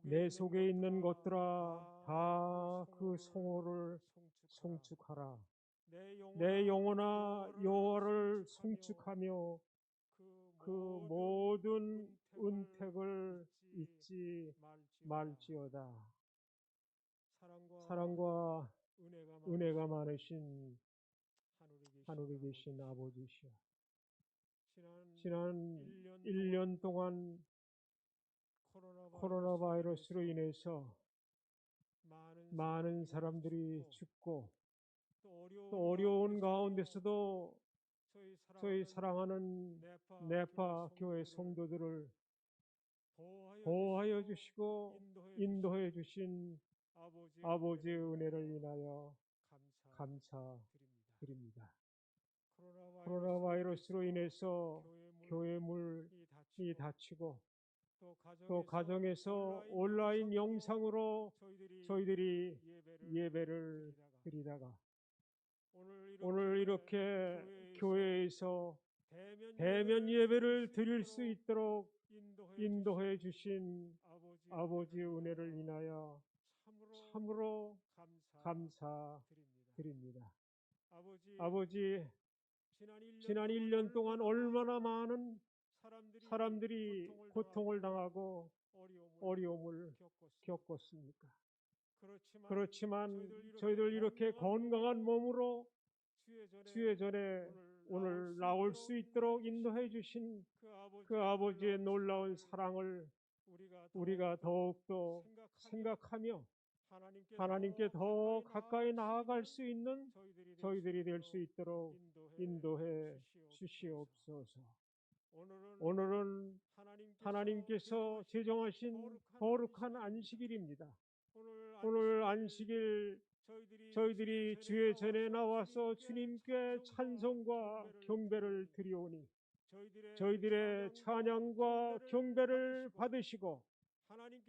내 속에 있는 것들아 다 그 성호를 송축하라. 내 영혼아 여호와를 송축하며 그 모든 은택을 잊지 말지어다. 사랑과 은혜가 많으신 하늘에 계신 아버지시여, 지난 1년 동안 코로나 바이러스로 인해서 많은 사람들이 죽고 또 어려운 가운데서도 저희 사랑하는 네파 교회 성도들을 보호하여 주시고 인도해 주신 아버지의 은혜를 인하여 감사드립니다. 코로나 바이러스로 인해서 교회물이 닫히고 또 가정에서 온라인 영상으로 저희들이 예배를 드리다가 오늘 이렇게 교회에서 대면 예배를 드릴 수 있도록 인도해 주신 아버지의 은혜를 인하여 참으로 감사드립니다. 아버지, 지난 1년 동안 얼마나 많은 사람들이 고통을 당하고 어려움을 겪었습니까? 그렇지만 저희들 이렇게 건강한 몸으로 주의 전에 오늘 나올 수 있도록 인도해 주신 그 아버지의 놀라운 사랑을 우리가 더욱더 생각하며 하나님께 더 가까이 나아갈 수 있는 저희들이 될 수 있도록 인도해 주시옵소서. 오늘은 하나님께서 제정하신 거룩한 안식일입니다. 오늘 안식일 저희들이 주의 전에 나와서 주님께 찬송과 경배를 드리오니 저희들의 찬양과 경배를 받으시고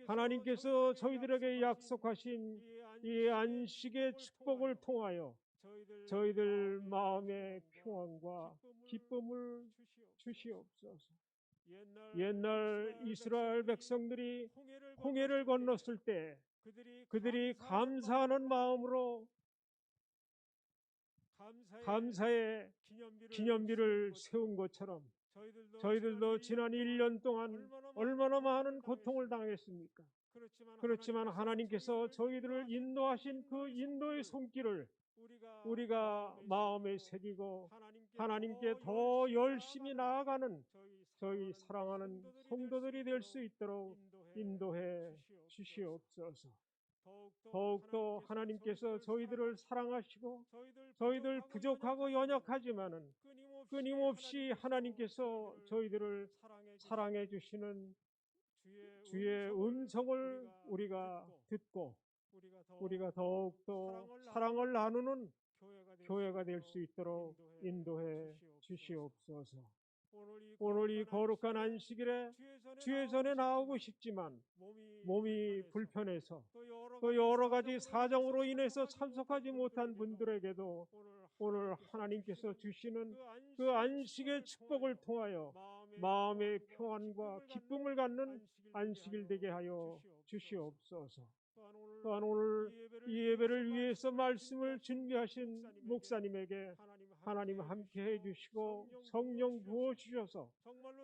하나님께서 저희들에게 약속하신 이 안식의 축복을 통하여 저희들 마음의 평안과 기쁨을 주시옵소서. 옛날 이스라엘 백성들이 홍해를 건넜을 때 그들이 감사하는 마음으로 감사의 기념비를 세운 것처럼 저희들도 지난 1년 동안 얼마나 많은 고통을 당했습니까? 그렇지만 하나님께서 저희들을 인도하신 그 인도의 손길을 우리가 마음에 새기고 하나님께 더 열심히 나아가는 저희 사랑하는 성도들이 될 수 있도록 인도해 주시옵소서. 더욱더 하나님께서 저희들을 사랑하시고 저희들 부족하고 연약하지만은 끊임없이 하나님께서 저희들을 사랑해 주시는 주의 음성을 우리가 듣고 우리가 더욱더 사랑을 나누는 교회가 될 수 있도록 인도해 주시옵소서. 오늘 이 거룩한 안식일에 주의 전에 나오고 싶지만 몸이 불편해서 또 여러 가지 사정으로 인해서 참석하지 못한 분들에게도 오늘 하나님께서 주시는 그 안식의 축복을 통하여 마음의 평안과 기쁨을 갖는 안식일 되게 하여 주시옵소서. 또한 오늘 이 예배를 위해서 말씀을 준비하신 목사님에게 하나님 함께 해주시고 성령 부어주셔서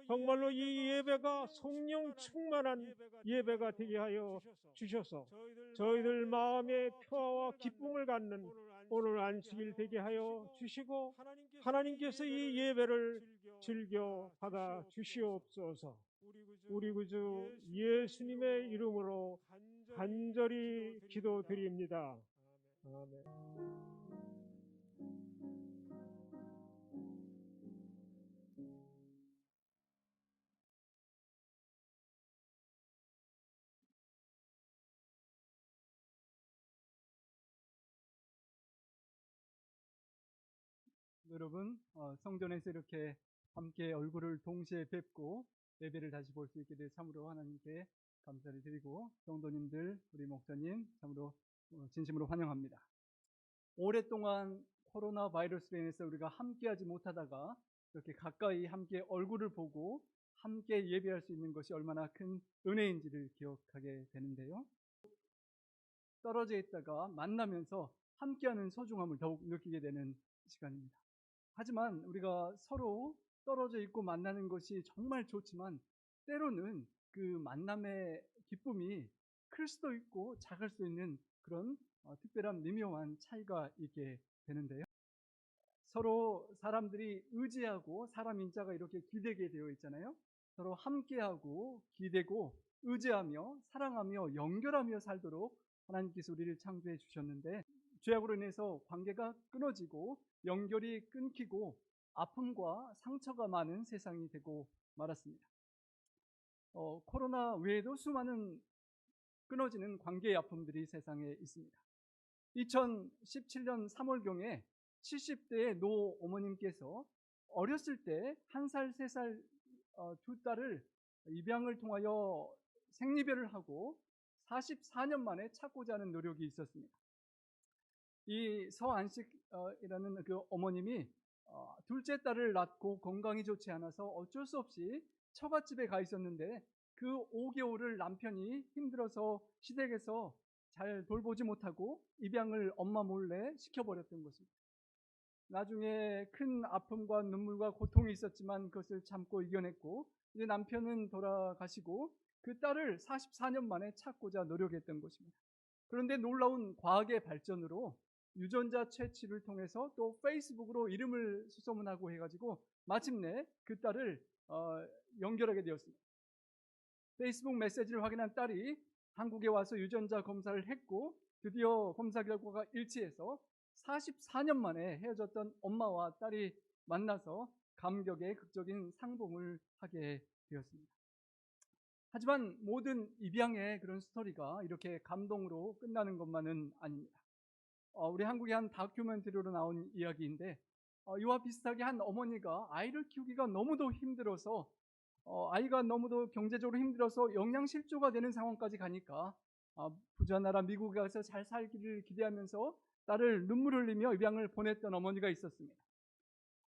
정말로 이 예배가 성령 충만한 예배가 되게 하여 주셔서 저희들 마음의 평화와 기쁨을 갖는 오늘 안식일 되게 하여 주시고 하나님께서 이 예배를 즐겨 받아 주시옵소서. 우리 구주 예수님의 이름으로 간절히 기도드립니다. 아멘. 여러분, 성전에서 이렇게 함께 얼굴을 동시에 뵙고 예배를 다시 볼 수 있게 돼 참으로 하나님께 감사를 드리고 성도님들, 우리 목사님 참으로 진심으로 환영합니다. 오랫동안 코로나 바이러스로 인해서 우리가 함께하지 못하다가 이렇게 가까이 함께 얼굴을 보고 함께 예배할 수 있는 것이 얼마나 큰 은혜인지를 기억하게 되는데요. 떨어져 있다가 만나면서 함께하는 소중함을 더욱 느끼게 되는 시간입니다. 하지만 우리가 서로 떨어져 있고 만나는 것이 정말 좋지만 때로는 그 만남의 기쁨이 클 수도 있고 작을 수 있는 그런 특별한 미묘한 차이가 있게 되는데요. 서로 사람들이 의지하고 사람 인자가 이렇게 기대게 되어 있잖아요. 서로 함께하고 기대고 의지하며 사랑하며 연결하며 살도록 하나님께서 우리를 창조해 주셨는데 죄악으로 인해서 관계가 끊어지고 연결이 끊기고 아픔과 상처가 많은 세상이 되고 말았습니다. 코로나 외에도 수많은 끊어지는 관계의 아픔들이 세상에 있습니다. 2017년 3월경에 70대의 노 어머님께서 어렸을 때 1살, 3살 두 딸을 입양을 통하여 생리별을 하고 44년 만에 찾고자 하는 노력이 있었습니다. 이 서안식이라는 그 어머님이 둘째 딸을 낳고 건강이 좋지 않아서 어쩔 수 없이 처갓집에 가 있었는데 그 5개월을 남편이 힘들어서 시댁에서 잘 돌보지 못하고 입양을 엄마 몰래 시켜버렸던 것입니다. 나중에 큰 아픔과 눈물과 고통이 있었지만 그것을 참고 이겨냈고 이제 남편은 돌아가시고 그 딸을 44년 만에 찾고자 노력했던 것입니다. 그런데 놀라운 과학의 발전으로 유전자 채취를 통해서 또 페이스북으로 이름을 수소문하고 해가지고 마침내 그 딸을 연결하게 되었습니다. 페이스북 메시지를 확인한 딸이 한국에 와서 유전자 검사를 했고 드디어 검사 결과가 일치해서 44년 만에 헤어졌던 엄마와 딸이 만나서 감격의 극적인 상봉을 하게 되었습니다. 하지만 모든 입양의 그런 스토리가 이렇게 감동으로 끝나는 것만은 아닙니다. 우리 한국의 한 다큐멘터리로 나온 이야기인데 이와 비슷하게 한 어머니가 아이를 키우기가 너무도 힘들어서 아이가 너무도 경제적으로 힘들어서 영양실조가 되는 상황까지 가니까 부자 나라 미국에 가서 잘 살기를 기대하면서 딸을 눈물 흘리며 입양을 보냈던 어머니가 있었습니다.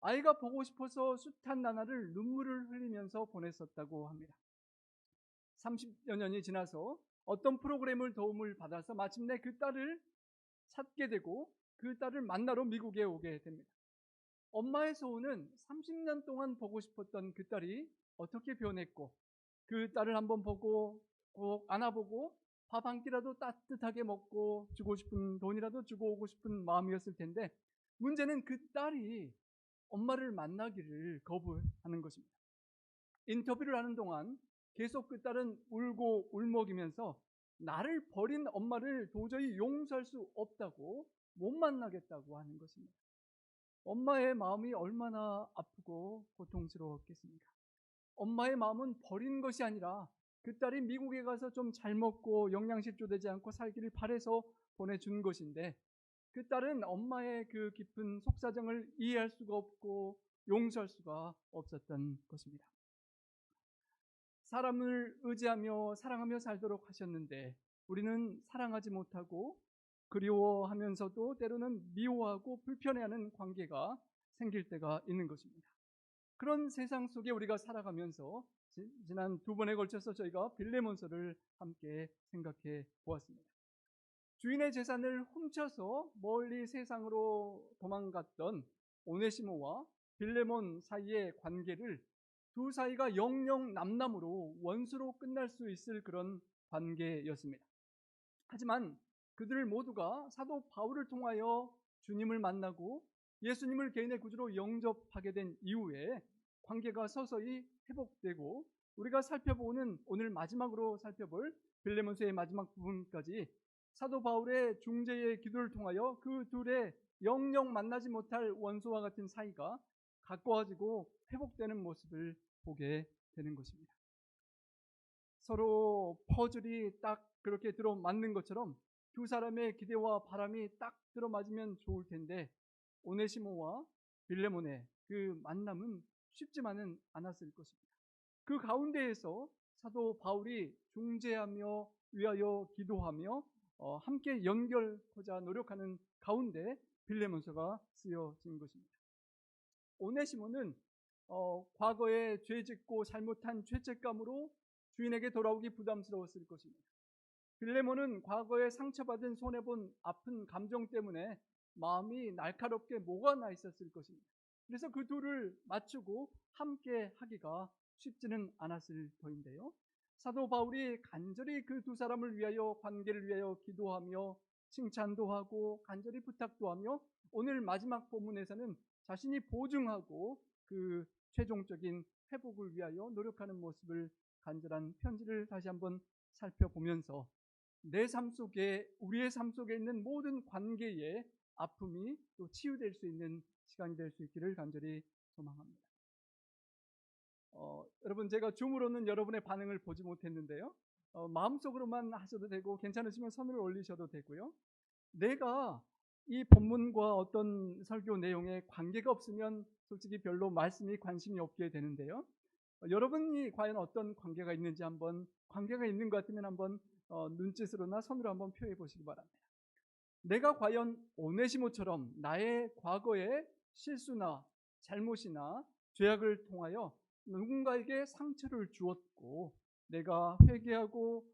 아이가 보고 싶어서 숱한 나날을 눈물을 흘리면서 보냈었다고 합니다. 30여 년이 지나서 어떤 프로그램을 도움을 받아서 마침내 그 딸을 찾게 되고 그 딸을 만나러 미국에 오게 됩니다. 엄마의 소원은 30년 동안 보고 싶었던 그 딸이 어떻게 변했고 그 딸을 한번 보고 꼭 안아보고 밥 한 끼라도 따뜻하게 먹고 주고 싶은 돈이라도 주고 오고 싶은 마음이었을 텐데 문제는 그 딸이 엄마를 만나기를 거부하는 것입니다. 인터뷰를 하는 동안 계속 그 딸은 울고 울먹이면서 나를 버린 엄마를 도저히 용서할 수 없다고 못 만나겠다고 하는 것입니다. 엄마의 마음이 얼마나 아프고 고통스러웠겠습니까? 엄마의 마음은 버린 것이 아니라 그 딸이 미국에 가서 좀 잘 먹고 영양실조되지 않고 살기를 바래서 보내준 것인데 그 딸은 엄마의 그 깊은 속사정을 이해할 수가 없고 용서할 수가 없었던 것입니다. 사람을 의지하며 사랑하며 살도록 하셨는데 우리는 사랑하지 못하고 그리워하면서도 때로는 미워하고 불편해하는 관계가 생길 때가 있는 것입니다. 그런 세상 속에 우리가 살아가면서 지난 2번에 걸쳐서 저희가 빌레몬서를 함께 생각해 보았습니다. 주인의 재산을 훔쳐서 멀리 세상으로 도망갔던 오네시모와 빌레몬 사이의 관계를 두 사이가 영영 남남으로 원수로 끝날 수 있을 그런 관계였습니다. 하지만 그들 모두가 사도 바울을 통하여 주님을 만나고 예수님을 개인의 구주로 영접하게 된 이후에 관계가 서서히 회복되고 우리가 살펴보는 오늘 마지막으로 살펴볼 빌레몬서의 마지막 부분까지 사도 바울의 중재의 기도를 통하여 그 둘의 영영 만나지 못할 원수와 같은 사이가 가까워지고 회복되는 모습을 보게 되는 것입니다. 서로 퍼즐이 딱 그렇게 들어맞는 것처럼 두 사람의 기대와 바람이 딱 들어맞으면 좋을 텐데 오네시모와 빌레몬의 그 만남은 쉽지만은 않았을 것입니다. 그 가운데에서 사도 바울이 중재하며 위하여 기도하며 함께 연결하고자 노력하는 가운데 빌레몬서가 쓰여진 것입니다. 오네시모는 과거에 죄 짓고 잘못한 죄책감으로 주인에게 돌아오기 부담스러웠을 것입니다. 빌레몬은 과거에 상처받은 손해본 아픈 감정 때문에 마음이 날카롭게 목아나 있었을 것입니다. 그래서 그 둘을 맞추고 함께 하기가 쉽지는 않았을 터인데요. 사도 바울이 간절히 그 두 사람을 위하여, 관계를 위하여 기도하며 칭찬도 하고 간절히 부탁도 하며 오늘 마지막 본문에서는 자신이 보증하고 그 최종적인 회복을 위하여 노력하는 모습을 간절한 편지를 다시 한번 살펴보면서 내 삶 속에, 우리의 삶 속에 있는 모든 관계의 아픔이 또 치유될 수 있는 시간이 될 수 있기를 간절히 소망합니다. 여러분, 제가 줌으로는 여러분의 반응을 보지 못했는데요. 마음속으로만 하셔도 되고 괜찮으시면 손을 올리셔도 되고요. 내가 이 본문과 어떤 설교 내용에 관계가 없으면 솔직히 별로 말씀이 관심이 없게 되는데요. 여러분이 과연 어떤 관계가 있는지 한번, 관계가 있는 것 같으면 한번 눈짓으로나 손으로 한번 표해 보시기 바랍니다. 내가 과연 오네시모처럼 나의 과거의 실수나 잘못이나 죄악을 통하여 누군가에게 상처를 주었고 내가 회개하고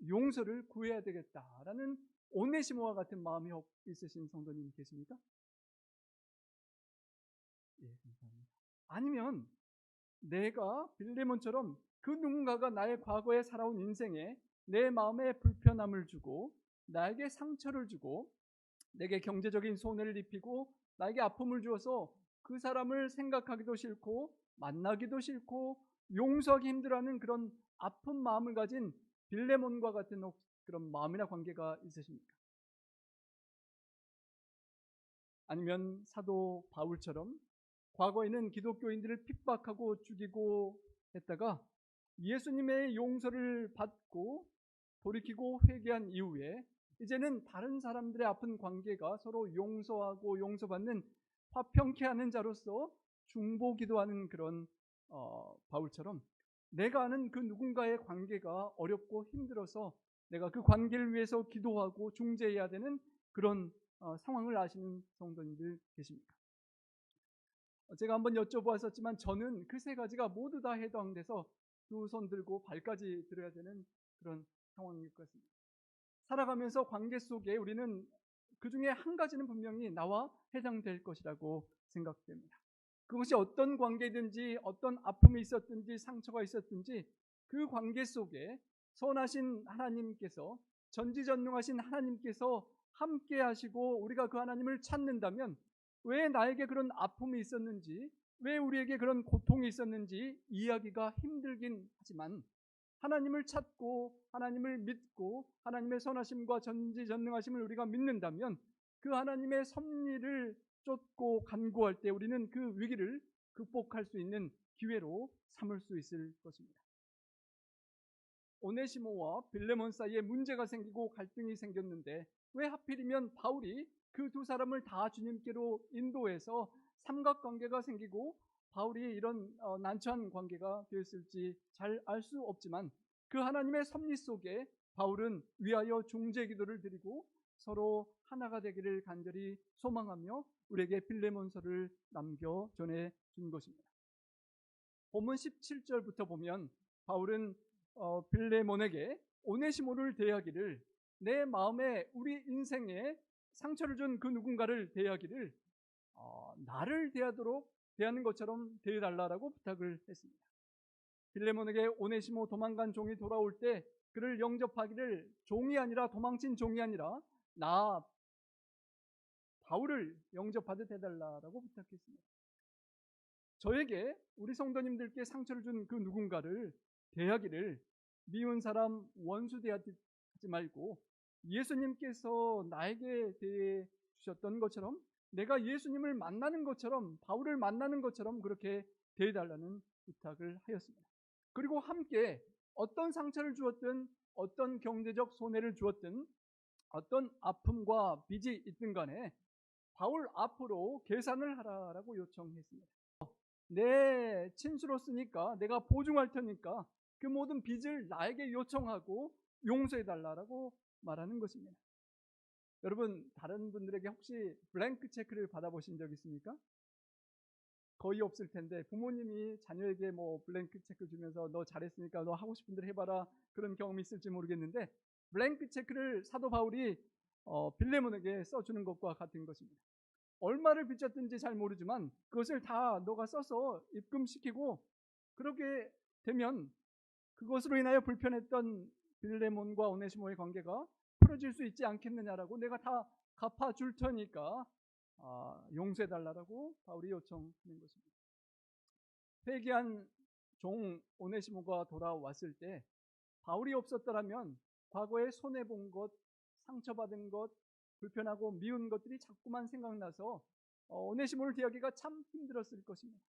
용서를 구해야 되겠다라는 오네시모와 같은 마음이 있으신 성도님 계십니까? 예, 감사합니다. 아니면 내가 빌레몬처럼 그 누군가가 나의 과거에 살아온 인생에 내 마음에 불편함을 주고 나에게 상처를 주고 내게 경제적인 손해를 입히고 나에게 아픔을 주어서 그 사람을 생각하기도 싫고 만나기도 싫고 용서하기 힘들어하는 그런 아픈 마음을 가진 빌레몬과 같은 그런 마음이나 관계가 있으십니까? 아니면 사도 바울처럼 과거에는 기독교인들을 핍박하고 죽이고 했다가 예수님의 용서를 받고 돌이키고 회개한 이후에 이제는 다른 사람들의 아픈 관계가 서로 용서하고 용서받는 화평케 하는 자로서 중보기도하는 그런 바울처럼 내가 아는 그 누군가의 관계가 어렵고 힘들어서 내가 그 관계를 위해서 기도하고 중재해야 되는 그런 상황을 아시는 성도님들 계십니까? 제가 한번 여쭤보았었지만 저는 그 세 가지가 모두 다 해당돼서 두 손 들고 발까지 들어야 되는 그런 상황일 것 같습니다. 살아가면서 관계 속에 우리는 그 중에 한 가지는 분명히 나와 해당될 것이라고 생각됩니다. 그것이 어떤 관계든지 어떤 아픔이 있었든지 상처가 있었든지 그 관계 속에 선하신 하나님께서, 전지전능하신 하나님께서 함께 하시고 우리가 그 하나님을 찾는다면 왜 나에게 그런 아픔이 있었는지, 왜 우리에게 그런 고통이 있었는지 이해하기가 힘들긴 하지만 하나님을 찾고 하나님을 믿고 하나님의 선하심과 전지전능하심을 우리가 믿는다면 그 하나님의 섭리를 쫓고 간구할 때 우리는 그 위기를 극복할 수 있는 기회로 삼을 수 있을 것입니다. 오네시모와 빌레몬 사이에 문제가 생기고 갈등이 생겼는데 왜 하필이면 바울이 그 두 사람을 다 주님께로 인도해서 삼각관계가 생기고 바울이 이런 난처한 관계가 되었을지 잘 알 수 없지만 그 하나님의 섭리 속에 바울은 위하여 중재 기도를 드리고 서로 하나가 되기를 간절히 소망하며 우리에게 빌레몬서를 남겨 전해 준 것입니다. 본문 17절부터 보면 바울은 빌레몬에게 오네시모를 대하기를 내 마음에 우리 인생에 상처를 준 그 누군가를 대하기를 나를 대하는 것처럼 대해달라고 부탁을 했습니다. 빌레몬에게 오네시모 도망간 종이 돌아올 때 그를 영접하기를 종이 아니라 도망친 종이 아니라 나 바울을 영접하듯 해달라고 부탁했습니다. 저에게 우리 성도님들께 상처를 준 그 누군가를 대하기를 미운 사람 원수 대하지 말고 예수님께서 나에게 대해 주셨던 것처럼 내가 예수님을 만나는 것처럼 바울을 만나는 것처럼 그렇게 대해달라는 부탁을 하였습니다. 그리고 함께 어떤 상처를 주었든 어떤 경제적 손해를 주었든 어떤 아픔과 빚이 있든 간에 바울 앞으로 계산을 하라고 요청했습니다. 내 친수로쓰니까 내가 보증할 테니까 그 모든 빚을 나에게 요청하고 용서해달라고 말하는 것입니다. 여러분, 다른 분들에게 혹시 블랭크 체크를 받아보신 적 있습니까? 거의 없을 텐데 부모님이 자녀에게 뭐 블랭크 체크 주면서 너 잘했으니까 너 하고 싶은 대로 해봐라 그런 경험이 있을지 모르겠는데 블랭크 체크를 사도 바울이 빌레몬에게 써주는 것과 같은 것입니다. 얼마를 빚졌든지 잘 모르지만 그것을 다 너가 써서 입금시키고 그렇게 되면 그것으로 인하여 불편했던 빌레몬과 오네시모의 관계가 풀어질 수 있지 않겠느냐라고 내가 다 갚아줄 테니까 용서해달라고 바울이 요청하는 것입니다. 회개한 종 오네시모가 돌아왔을 때 바울이 없었더라면 과거에 손해본 것, 상처받은 것, 불편하고 미운 것들이 자꾸만 생각나서 오네시모를 대하기가 참 힘들었을 것입니다.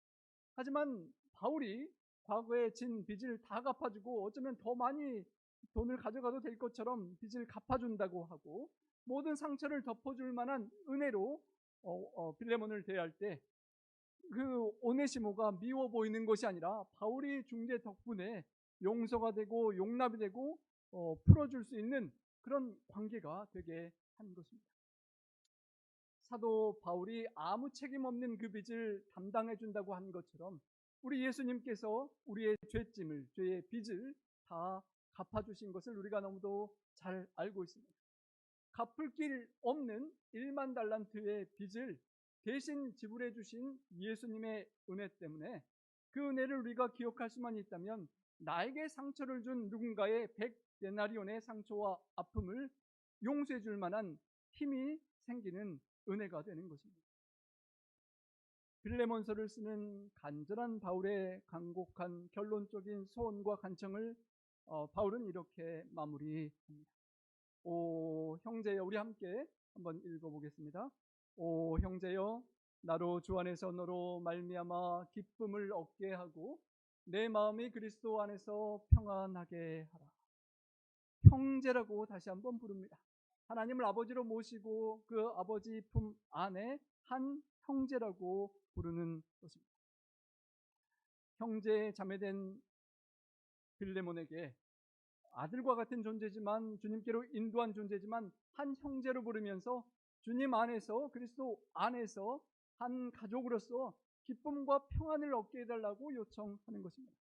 하지만 바울이 과거에 진 빚을 다 갚아주고 어쩌면 더 많이 돈을 가져가도 될 것처럼 빚을 갚아준다고 하고 모든 상처를 덮어줄 만한 은혜로 빌레몬을 대할 때 그 오네시모가 미워 보이는 것이 아니라 바울이 중재 덕분에 용서가 되고 용납이 되고 풀어줄 수 있는 그런 관계가 되게 한 것입니다. 사도 바울이 아무 책임 없는 그 빚을 담당해 준다고 한 것처럼 우리 예수님께서 우리의 죄짐을, 죄의 빚을 다 갚아주신 것을 우리가 너무도 잘 알고 있습니다. 갚을 길 없는 1만 달란트의 빚을 대신 지불해 주신 예수님의 은혜 때문에 그 은혜를 우리가 기억할 수만 있다면 나에게 상처를 준 누군가의 100데나리온의 상처와 아픔을 용서해 줄 만한 힘이 생기는 은혜가 되는 것입니다. 빌레몬서를 쓰는 간절한 바울의 간곡한 결론적인 소원과 간청을 바울은 이렇게 마무리합니다. 오 형제여, 우리 함께 한번 읽어보겠습니다. 오 형제여, 나로 주 안에서 너로 말미암아 기쁨을 얻게 하고 내 마음이 그리스도 안에서 평안하게 하라. 형제라고 다시 한번 부릅니다. 하나님을 아버지로 모시고 그 아버지 품 안에 한 형제라고 부르는 것입니다. 형제 자매된 빌레몬에게 아들과 같은 존재지만 주님께로 인도한 존재지만 한 형제로 부르면서 주님 안에서 그리스도 안에서 한 가족으로서 기쁨과 평안을 얻게 해달라고 요청하는 것입니다.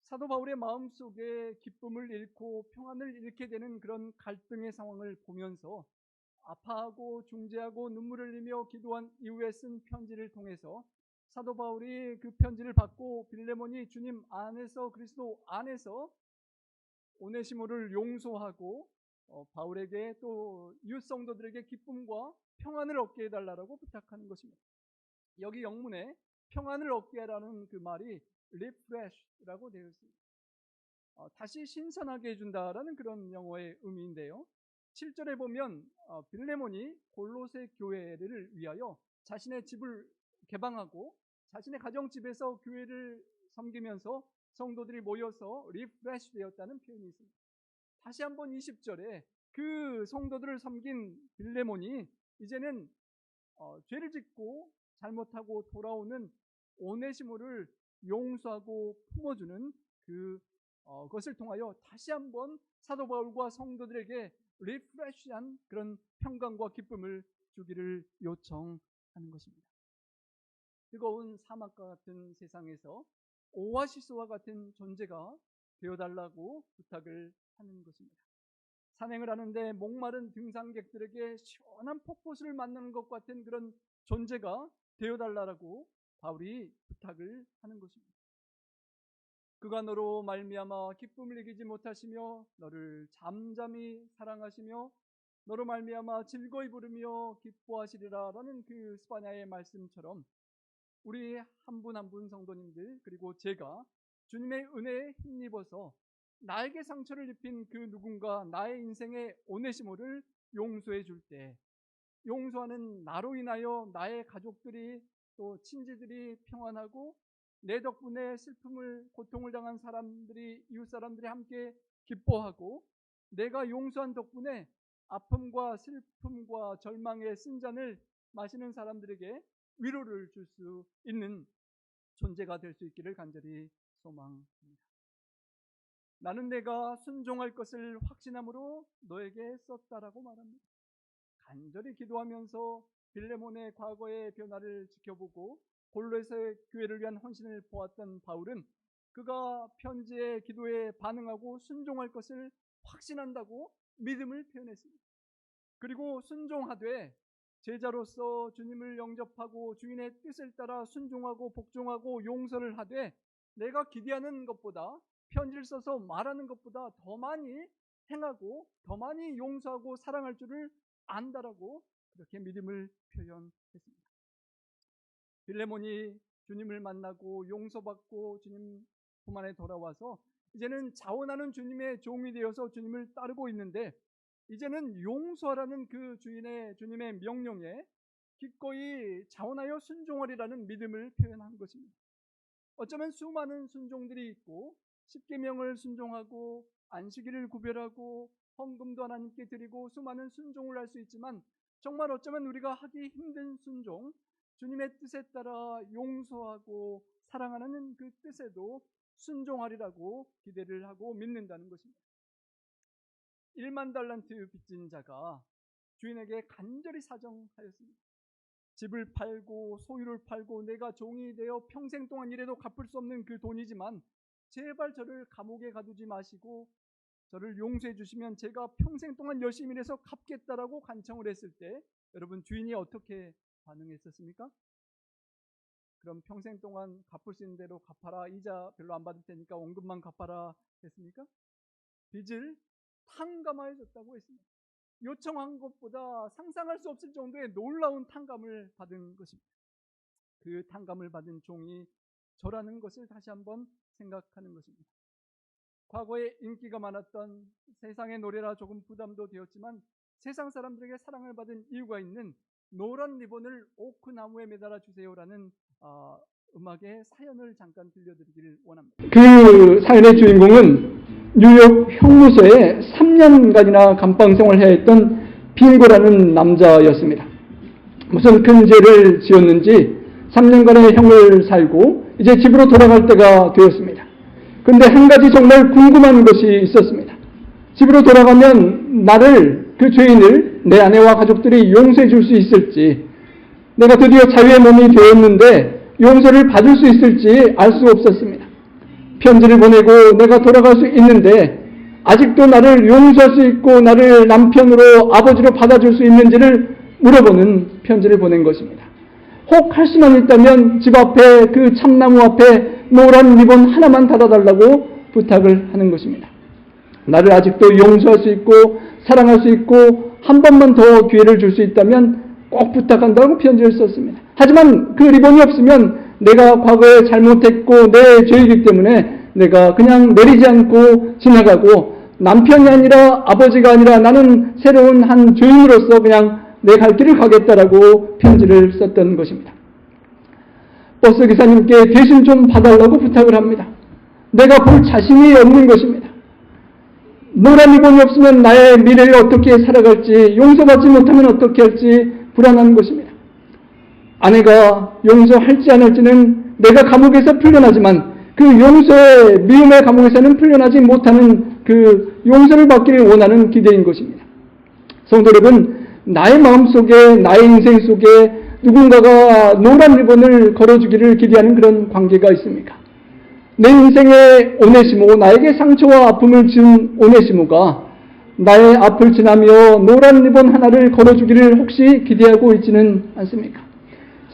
사도 바울의 마음속에 기쁨을 잃고 평안을 잃게 되는 그런 갈등의 상황을 보면서 아파하고 중재하고 눈물을 흘리며 기도한 이후에 쓴 편지를 통해서 사도 바울이 그 편지를 받고 빌레몬이 주님 안에서 그리스도 안에서 오네시모를 용서하고 바울에게 또 이웃 성도들에게 기쁨과 평안을 얻게 해달라고 부탁하는 것입니다. 여기 영문에 평안을 얻게 하라는 그 말이 refresh라고 되어 있습니다. 다시 신선하게 해준다라는 그런 영어의 의미인데요. 7절에 보면 빌레몬이 골로새 교회를 위하여 자신의 집을 개방하고 자신의 가정집에서 교회를 섬기면서 성도들이 모여서 리프레시 되었다는 표현이 있습니다. 다시 한번 20절에 그 성도들을 섬긴 빌레몬이 이제는 죄를 짓고 잘못하고 돌아오는 오네시모를 용서하고 품어주는 그것을 통하여 다시 한번 사도 바울과 성도들에게 리프레시한 그런 평강과 기쁨을 주기를 요청하는 것입니다. 뜨거운 사막과 같은 세상에서 오아시스와 같은 존재가 되어달라고 부탁을 하는 것입니다. 산행을 하는데 목마른 등산객들에게 시원한 폭포수를 만나는 것 같은 그런 존재가 되어달라고 바울이 부탁을 하는 것입니다. 그가 너로 말미암아 기쁨을 이기지 못하시며 너를 잠잠히 사랑하시며 너로 말미암아 즐거이 부르며 기뻐하시리라 라는 그 스바냐의 말씀처럼 우리 한 분 한 분 성도님들 그리고 제가 주님의 은혜에 힘입어서 나에게 상처를 입힌 그 누군가 나의 인생의 오네시모를 용서해 줄 때 용서하는 나로 인하여 나의 가족들이 또 친지들이 평안하고 내 덕분에 슬픔을 고통을 당한 사람들이 이웃 사람들이 함께 기뻐하고 내가 용서한 덕분에 아픔과 슬픔과 절망의 쓴잔을 마시는 사람들에게 위로를 줄 수 있는 존재가 될 수 있기를 간절히 소망합니다. 나는 내가 순종할 것을 확신함으로 너에게 썼다라고 말합니다. 간절히 기도하면서 빌레몬의 과거의 변화를 지켜보고 골로새의 교회를 위한 헌신을 보았던 바울은 그가 편지의 기도에 반응하고 순종할 것을 확신한다고 믿음을 표현했습니다. 그리고 순종하되 제자로서 주님을 영접하고 주인의 뜻을 따라 순종하고 복종하고 용서를 하되 내가 기대하는 것보다 편지를 써서 말하는 것보다 더 많이 행하고 더 많이 용서하고 사랑할 줄을 안다라고 그렇게 믿음을 표현했습니다. 빌레몬이 주님을 만나고 용서받고 주님 품 안에 돌아와서 이제는 자원하는 주님의 종이 되어서 주님을 따르고 있는데 이제는 용서하라는 그 주님의 명령에 기꺼이 자원하여 순종하리라는 믿음을 표현한 것입니다. 어쩌면 수많은 순종들이 있고 십계명을 순종하고 안식일을 구별하고 헌금도 하나님께 드리고 수많은 순종을 할 수 있지만 정말 어쩌면 우리가 하기 힘든 순종, 주님의 뜻에 따라 용서하고 사랑하는 그 뜻에도 순종하리라고 기대를 하고 믿는다는 것입니다. 1만 달란트 빚진 자가 주인에게 간절히 사정하였습니다. 집을 팔고 소유를 팔고 내가 종이 되어 평생 동안 일해도 갚을 수 없는 그 돈이지만 제발 저를 감옥에 가두지 마시고 저를 용서해 주시면 제가 평생 동안 열심히 일해서 갚겠다라고 간청을 했을 때 여러분 주인이 어떻게 반응했었습니까? 그럼 평생 동안 갚을 수 있는 대로 갚아라, 이자 별로 안 받을 테니까 원금만 갚아라 했습니까? 빚을 탕감하여 줬다고 했습니다. 요청한 것보다 상상할 수 없을 정도의 놀라운 탕감을 받은 것입니다. 그 탕감을 받은 종이 저라는 것을 다시 한번 생각하는 것입니다. 과거에 인기가 많았던 세상의 노래라 조금 부담도 되었지만 세상 사람들에게 사랑을 받은 이유가 있는 노란 리본을 오크나무에 매달아 주세요라는 음악의 사연을 잠깐 들려드리기를 원합니다. 그 사연의 주인공은 뉴욕 형무소에 3년간이나 감방 생활을 해야 했던 빙고라는 남자였습니다. 무슨 큰 죄를 지었는지 3년간의 형을 살고 이제 집으로 돌아갈 때가 되었습니다. 그런데 한 가지 정말 궁금한 것이 있었습니다. 집으로 돌아가면 나를, 그 죄인을 내 아내와 가족들이 용서해 줄 수 있을지, 내가 드디어 자유의 몸이 되었는데 용서를 받을 수 있을지 알 수 없었습니다. 편지를 보내고 내가 돌아갈 수 있는데 아직도 나를 용서할 수 있고 나를 남편으로 아버지로 받아줄 수 있는지를 물어보는 편지를 보낸 것입니다. 혹 할 수만 있다면 집 앞에 그 참나무 앞에 노란 리본 하나만 달아달라고 부탁을 하는 것입니다. 나를 아직도 용서할 수 있고 사랑할 수 있고 한 번만 더 기회를 줄 수 있다면 꼭 부탁한다고 편지를 썼습니다. 하지만 그 리본이 없으면 내가 과거에 잘못했고 내 죄이기 때문에 내가 그냥 내리지 않고 지나가고 남편이 아니라 아버지가 아니라 나는 새로운 한 죄인으로서 그냥 내 갈 길을 가겠다라고 편지를 썼던 것입니다. 버스 기사님께 대신 좀 봐달라고 부탁을 합니다. 내가 볼 자신이 없는 것입니다. 노란 리본이 없으면 나의 미래를 어떻게 살아갈지, 용서받지 못하면 어떻게 할지 불안한 것입니다. 아내가 용서할지 안 할지는 내가 감옥에서 풀려나지만 그 용서의 미움의 감옥에서는 풀려나지 못하는 그 용서를 받기를 원하는 기대인 것입니다. 성도 여러분, 나의 마음속에 나의 인생 속에 누군가가 노란 리본을 걸어주기를 기대하는 그런 관계가 있습니까? 내 인생의 오네시모, 나에게 상처와 아픔을 준 오네시모가 나의 앞을 지나며 노란 리본 하나를 걸어주기를 혹시 기대하고 있지는 않습니까?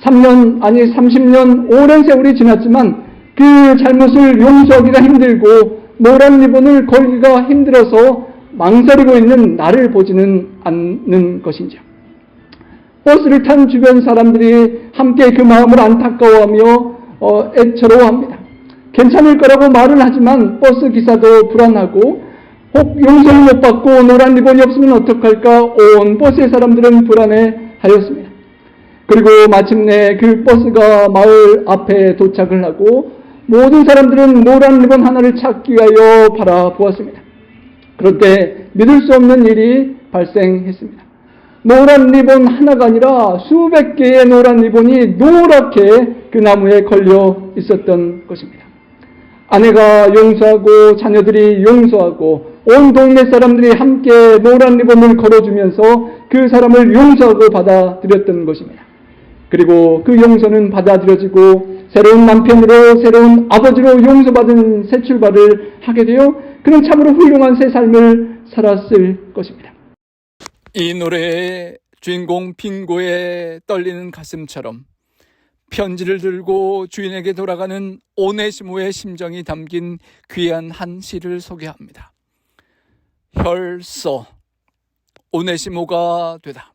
3년 아니 30년 오랜 세월이 지났지만 그 잘못을 용서하기가 힘들고 노란 리본을 걸기가 힘들어서 망설이고 있는 나를 보지는 않는 것인지요. 버스를 탄 주변 사람들이 함께 그 마음을 안타까워하며 애처로워합니다. 괜찮을 거라고 말은 하지만 버스 기사도 불안하고 혹 용서를 못 받고 노란 리본이 없으면 어떡할까 온 버스의 사람들은 불안해하였습니다. 그리고 마침내 그 버스가 마을 앞에 도착을 하고 모든 사람들은 노란 리본 하나를 찾기 위하여 바라보았습니다. 그런데 믿을 수 없는 일이 발생했습니다. 노란 리본 하나가 아니라 수백 개의 노란 리본이 노랗게 그 나무에 걸려 있었던 것입니다. 아내가 용서하고 자녀들이 용서하고 온 동네 사람들이 함께 노란 리본을 걸어주면서 그 사람을 용서하고 받아들였던 것입니다. 그리고 그 용서는 받아들여지고 새로운 남편으로 새로운 아버지로 용서받은 새 출발을 하게 되어 그는 참으로 훌륭한 새 삶을 살았을 것입니다. 이 노래의 주인공 빙고의 떨리는 가슴처럼 편지를 들고 주인에게 돌아가는 오네시모의 심정이 담긴 귀한 한 시를 소개합니다. 혈서 오네시모가 되다.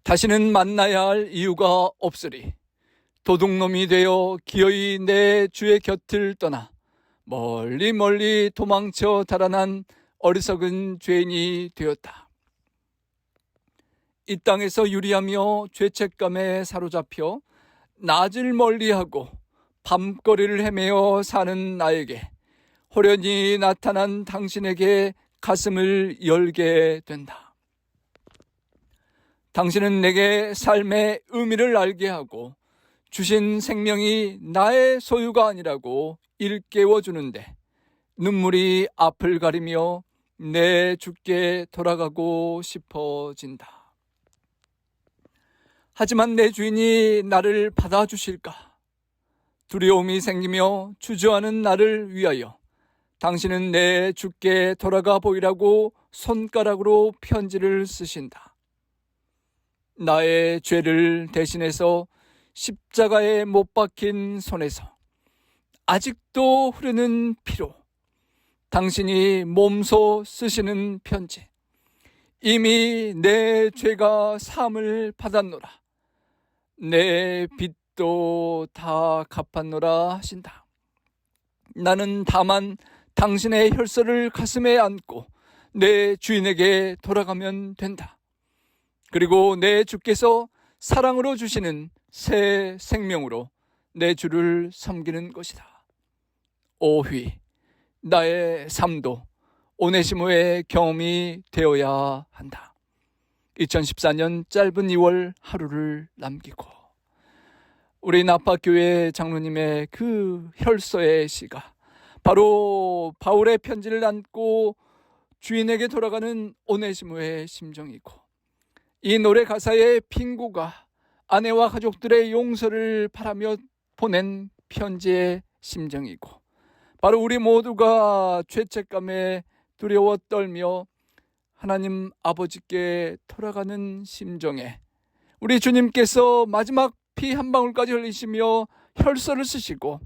다시는 만나야 할 이유가 없으리. 도둑놈이 되어 기어이 내 주의 곁을 떠나 멀리 멀리 도망쳐 달아난 어리석은 죄인이 되었다. 이 땅에서 유리하며 죄책감에 사로잡혀 낮을 멀리하고 밤거리를 헤매어 사는 나에게 호련히 나타난 당신에게 가슴을 열게 된다. 당신은 내게 삶의 의미를 알게 하고 주신 생명이 나의 소유가 아니라고 일깨워 주는데 눈물이 앞을 가리며 내 주께 돌아가고 싶어진다. 하지만 내 주인이 나를 받아주실까? 두려움이 생기며 주저하는 나를 위하여 당신은 내 주께 돌아가 보이라고 손가락으로 편지를 쓰신다. 나의 죄를 대신해서 십자가에 못 박힌 손에서 아직도 흐르는 피로 당신이 몸소 쓰시는 편지. 이미 내 죄가 사함을 받았노라. 내 빚도 다 갚았노라 하신다. 나는 다만 당신의 혈서를 가슴에 안고 내 주인에게 돌아가면 된다. 그리고 내 주께서 사랑으로 주시는 새 생명으로 내 주를 섬기는 것이다. 오휘, 나의 삶도 오네시모의 경험이 되어야 한다. 2014년 짧은 2월 하루를 남기고 우리 나파교회 장로님의 그 혈서의 시가 바로 바울의 편지를 안고 주인에게 돌아가는 오네시모의 심정이고 이 노래 가사의 빙고가 아내와 가족들의 용서를 바라며 보낸 편지의 심정이고 바로 우리 모두가 죄책감에 두려워 떨며 하나님 아버지께 돌아가는 심정에 우리 주님께서 마지막 피 한 방울까지 흘리시며 혈서를 쓰시고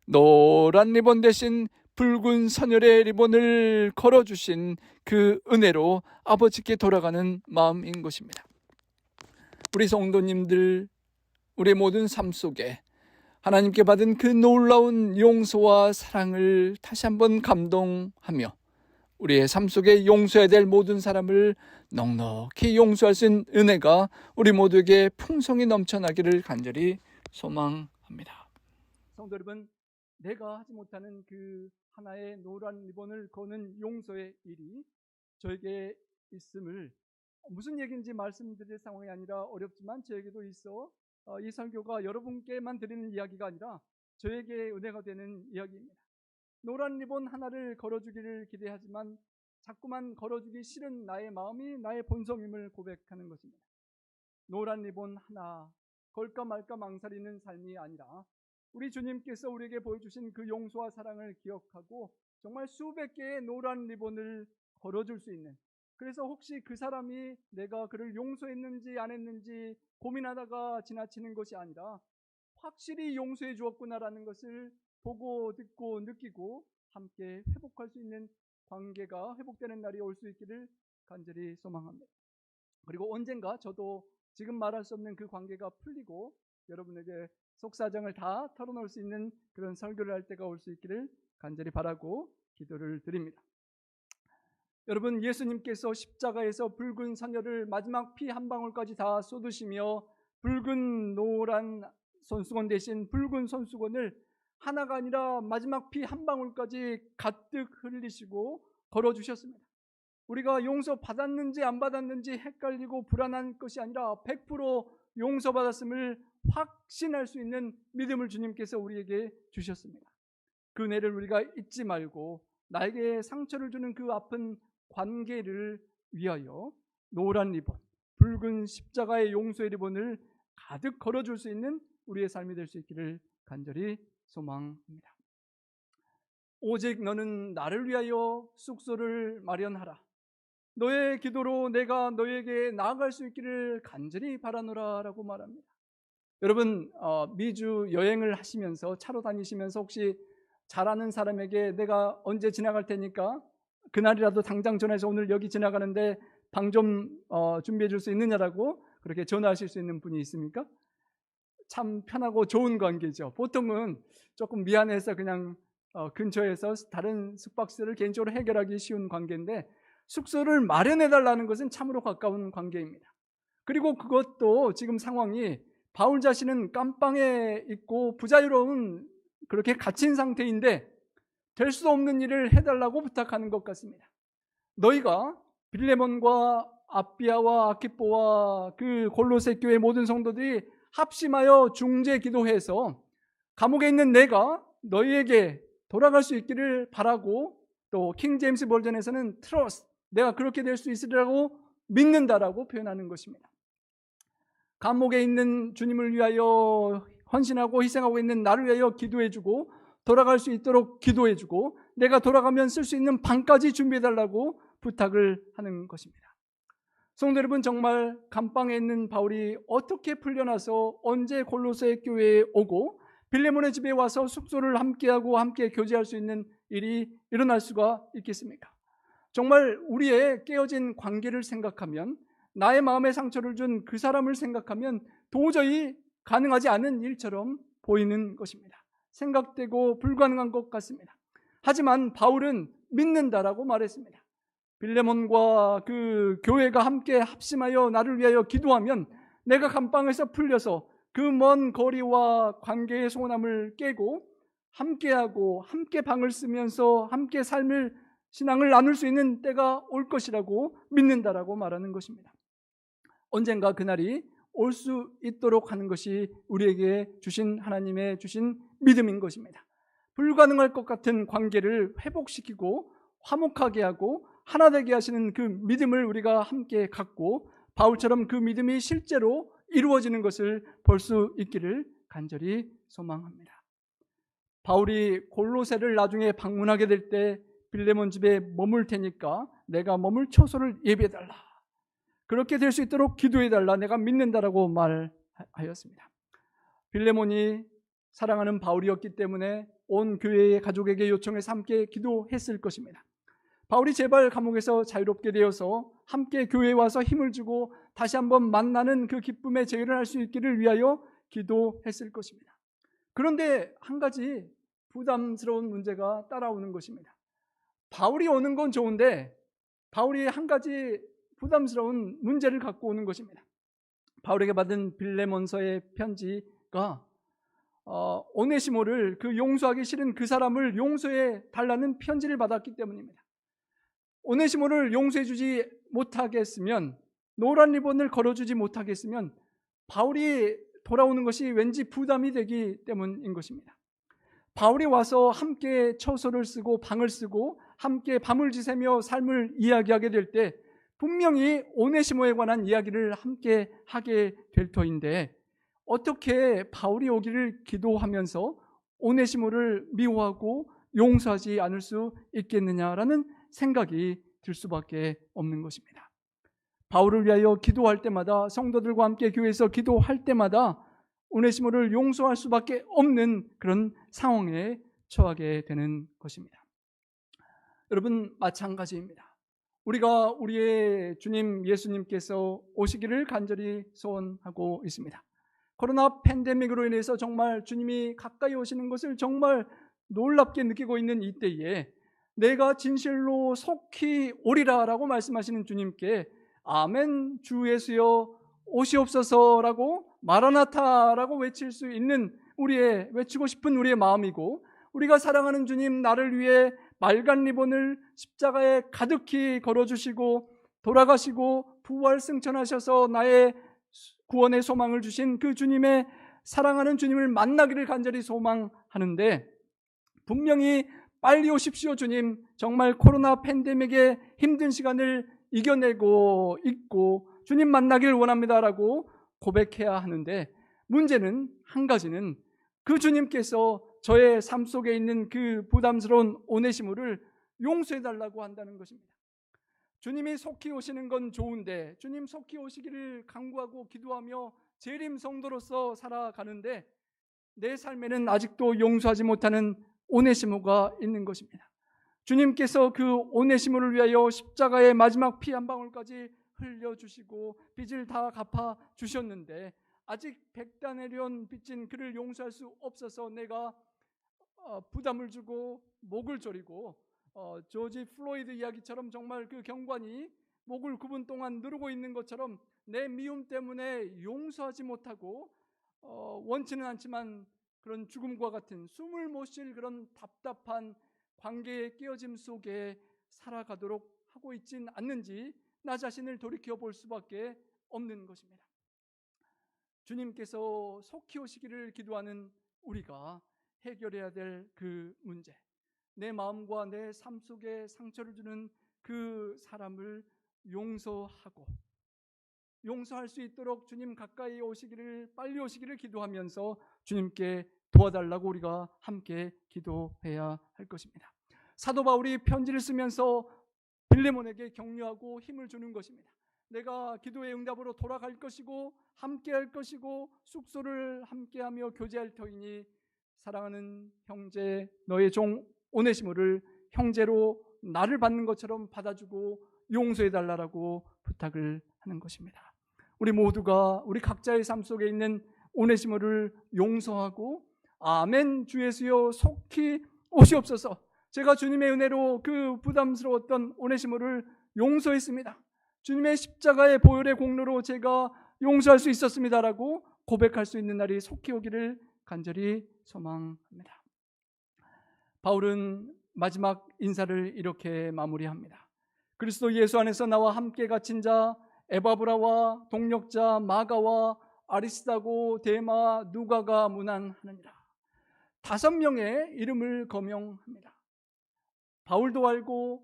노란 리본 대신 붉은 선혈의 리본을 걸어주신 그 은혜로 아버지께 돌아가는 마음인 것입니다. 우리 성도님들, 우리 모든 삶 속에 하나님께 받은 그 놀라운 용서와 사랑을 다시 한번 감동하며 우리의 삶 속에 용서해야 될 모든 사람을 넉넉히 용서할 수 있는 은혜가 우리 모두에게 풍성히 넘쳐나기를 간절히 소망합니다. 성도 여러분, 내가 하지 못하는 그 하나의 노란 리본을 거는 용서의 일이 저에게 있음을 무슨 얘기인지 말씀드릴 상황이 아니라 어렵지만 저에게도 있어 이 설교가 여러분께만 드리는 이야기가 아니라 저에게 은혜가 되는 이야기입니다. 노란 리본 하나를 걸어주기를 기대하지만 자꾸만 걸어주기 싫은 나의 마음이 나의 본성임을 고백하는 것입니다. 노란 리본 하나 걸까 말까 망설이는 삶이 아니라 우리 주님께서 우리에게 보여주신 그 용서와 사랑을 기억하고 정말 수백 개의 노란 리본을 걸어줄 수 있는, 그래서 혹시 그 사람이 내가 그를 용서했는지 안 했는지 고민하다가 지나치는 것이 아니라 확실히 용서해 주었구나라는 것을 보고 듣고 느끼고 함께 회복할 수 있는 관계가 회복되는 날이 올 수 있기를 간절히 소망합니다. 그리고 언젠가 저도 지금 말할 수 없는 그 관계가 풀리고 여러분에게 속사정을 다 털어놓을 수 있는 그런 설교를 할 때가 올 수 있기를 간절히 바라고 기도를 드립니다. 여러분, 예수님께서 십자가에서 붉은 선혈을 마지막 피 한 방울까지 다 쏟으시며 붉은 노란 손수건 대신 붉은 손수건을 하나가 아니라 마지막 피 한 방울까지 가득 흘리시고 걸어주셨습니다. 우리가 용서 받았는지 안 받았는지 헷갈리고 불안한 것이 아니라 100% 용서받았음을 확신할 수 있는 믿음을 주님께서 우리에게 주셨습니다. 그 은혜를 우리가 잊지 말고 나에게 상처를 주는 그 아픈 관계를 위하여 노란 리본, 붉은 십자가의 용서의 리본을 가득 걸어줄 수 있는 우리의 삶이 될 수 있기를 간절히 소망합니다. 오직 너는 나를 위하여 숙소를 마련하라. 너의 기도로 내가 너에게 나아갈 수 있기를 간절히 바라노라 라고 말합니다. 여러분 미주 여행을 하시면서 차로 다니시면서 혹시 잘 아는 사람에게 내가 언제 지나갈 테니까 그날이라도 당장 전화해서 오늘 여기 지나가는데 방 좀 준비해 줄 수 있느냐라고 그렇게 전화하실 수 있는 분이 있습니까? 참 편하고 좋은 관계죠. 보통은 조금 미안해서 그냥 근처에서 다른 숙박시설을 개인적으로 해결하기 쉬운 관계인데 숙소를 마련해 달라는 것은 참으로 가까운 관계입니다. 그리고 그것도 지금 상황이 바울 자신은 깜방에 있고 부자유로운 그렇게 갇힌 상태인데 될 수 없는 일을 해달라고 부탁하는 것 같습니다. 너희가 빌레몬과 아비아와 아키뽀와 그 골로새 교회 모든 성도들이 합심하여 중재 기도해서 감옥에 있는 내가 너희에게 돌아갈 수 있기를 바라고 또 킹 제임스 버전에서는 trust, 내가 그렇게 될 수 있으리라고 믿는다라고 표현하는 것입니다. 감옥에 있는 주님을 위하여 헌신하고 희생하고 있는 나를 위하여 기도해주고 돌아갈 수 있도록 기도해주고 내가 돌아가면 쓸 수 있는 방까지 준비해달라고 부탁을 하는 것입니다. 성도 여러분, 정말 감방에 있는 바울이 어떻게 풀려나서 언제 골로새 교회에 오고 빌레몬의 집에 와서 숙소를 함께하고 함께 교제할 수 있는 일이 일어날 수가 있겠습니까? 정말 우리의 깨어진 관계를 생각하면, 나의 마음에 상처를 준 그 사람을 생각하면 도저히 가능하지 않은 일처럼 보이는 것입니다. 생각되고 불가능한 것 같습니다. 하지만 바울은 믿는다라고 말했습니다. 빌레몬과 그 교회가 함께 합심하여 나를 위하여 기도하면 내가 감방에서 풀려서 그 먼 거리와 관계의 소원함을 깨고 함께하고 함께 방을 쓰면서 함께 삶을 신앙을 나눌 수 있는 때가 올 것이라고 믿는다라고 말하는 것입니다. 언젠가 그날이 올 수 있도록 하는 것이 우리에게 주신 하나님의 주신 믿음인 것입니다. 불가능할 것 같은 관계를 회복시키고 화목하게 하고 하나 되게 하시는 그 믿음을 우리가 함께 갖고 바울처럼 그 믿음이 실제로 이루어지는 것을 볼 수 있기를 간절히 소망합니다. 바울이 골로새를 나중에 방문하게 될 때 빌레몬 집에 머물 테니까 내가 머물 처소를 예비해달라, 그렇게 될 수 있도록 기도해달라, 내가 믿는다라고 말하였습니다. 빌레몬이 사랑하는 바울이었기 때문에 온 교회의 가족에게 요청해서 함께 기도했을 것입니다. 바울이 제발 감옥에서 자유롭게 되어서 함께 교회에 와서 힘을 주고 다시 한번 만나는 그 기쁨의 재회를 할 수 있기를 위하여 기도했을 것입니다. 그런데 한 가지 부담스러운 문제가 따라오는 것입니다. 바울이 오는 건 좋은데 바울이 한 가지 부담스러운 문제를 갖고 오는 것입니다. 바울에게 받은 빌레몬서의 편지가 오네시모를 그 용서하기 싫은 그 사람을 용서해 달라는 편지를 받았기 때문입니다. 오네시모를 용서해 주지 못하겠으면, 노란 리본을 걸어주지 못하겠으면 바울이 돌아오는 것이 왠지 부담이 되기 때문인 것입니다. 바울이 와서 함께 처소를 쓰고 방을 쓰고 함께 밤을 지새며 삶을 이야기하게 될 때 분명히 오네시모에 관한 이야기를 함께 하게 될 터인데 어떻게 바울이 오기를 기도하면서 오네시모를 미워하고 용서하지 않을 수 있겠느냐라는 생각이 들 수밖에 없는 것입니다. 바울을 위하여 기도할 때마다, 성도들과 함께 교회에서 기도할 때마다 오네시모를 용서할 수밖에 없는 그런 상황에 처하게 되는 것입니다. 여러분, 마찬가지입니다. 우리가 우리의 주님 예수님께서 오시기를 간절히 소원하고 있습니다. 코로나 팬데믹으로 인해서 정말 주님이 가까이 오시는 것을 정말 놀랍게 느끼고 있는 이때에 내가 진실로 속히 오리라 라고 말씀하시는 주님께 아멘 주 예수여 오시옵소서라고 마라나타라고 외칠 수 있는 외치고 싶은 우리의 마음이고, 우리가 사랑하는 주님, 나를 위해 빨간 리본을 십자가에 가득히 걸어주시고 돌아가시고 부활 승천하셔서 나의 구원의 소망을 주신 그 주님의, 사랑하는 주님을 만나기를 간절히 소망하는데, 분명히 빨리 오십시오 주님, 정말 코로나 팬데믹의 힘든 시간을 이겨내고 있고 주님 만나길 원합니다라고 고백해야 하는데, 문제는 한 가지는 그 주님께서 저의 삶 속에 있는 그 부담스러운 오네시모를 용서해달라고 한다는 것입니다. 주님이 속히 오시는 건 좋은데, 주님 속히 오시기를 간구하고 기도하며 재림 성도로서 살아가는데, 내 삶에는 아직도 용서하지 못하는 오네시모가 있는 것입니다. 주님께서 그 오네시모를 위하여 십자가의 마지막 피 한 방울까지 흘려주시고 빚을 다 갚아 주셨는데, 아직 백단에리온 빚진 그를 용서할 수 없어서 내가 부담을 주고 목을 조리고, 조지 플로이드 이야기처럼 정말 그 경관이 목을 9분 동안 누르고 있는 것처럼 내 미움 때문에 용서하지 못하고 원치는 않지만 그런 죽음과 같은 숨을 못 쉴 그런 답답한 관계의 깨어짐 속에 살아가도록 하고 있진 않는지 나 자신을 돌이켜 볼 수밖에 없는 것입니다. 주님께서 속히 오시기를 기도하는 우리가 해결해야 될 그 문제, 내 마음과 내 삶 속에 상처를 주는 그 사람을 용서하고 용서할 수 있도록 주님 가까이 오시기를, 빨리 오시기를 기도하면서 주님께 도와달라고 우리가 함께 기도해야 할 것입니다. 사도 바울이 편지를 쓰면서 빌레몬에게 격려하고 힘을 주는 것입니다. 내가 기도의 응답으로 돌아갈 것이고 함께 할 것이고 숙소를 함께하며 교제할 터이니 사랑하는 형제, 너의 종 오네시모를 형제로 나를 받는 것처럼 받아주고 용서해달라고 부탁을 하는 것입니다. 우리 모두가 우리 각자의 삶 속에 있는 오네시모를 용서하고 아멘 주 예수여 속히 오시옵소서, 제가 주님의 은혜로 그 부담스러웠던 오네시모를 용서했습니다, 주님의 십자가의 보혈의 공로로 제가 용서할 수 있었습니다라고 고백할 수 있는 날이 속히 오기를 간절히 소망합니다. 바울은 마지막 인사를 이렇게 마무리합니다. 그리스도 예수 안에서 나와 함께 갇힌 자 에바브라와 동력자 마가와 아리스다고 데마 누가가 문안하느니라. 5명의 이름을 거명합니다. 바울도 알고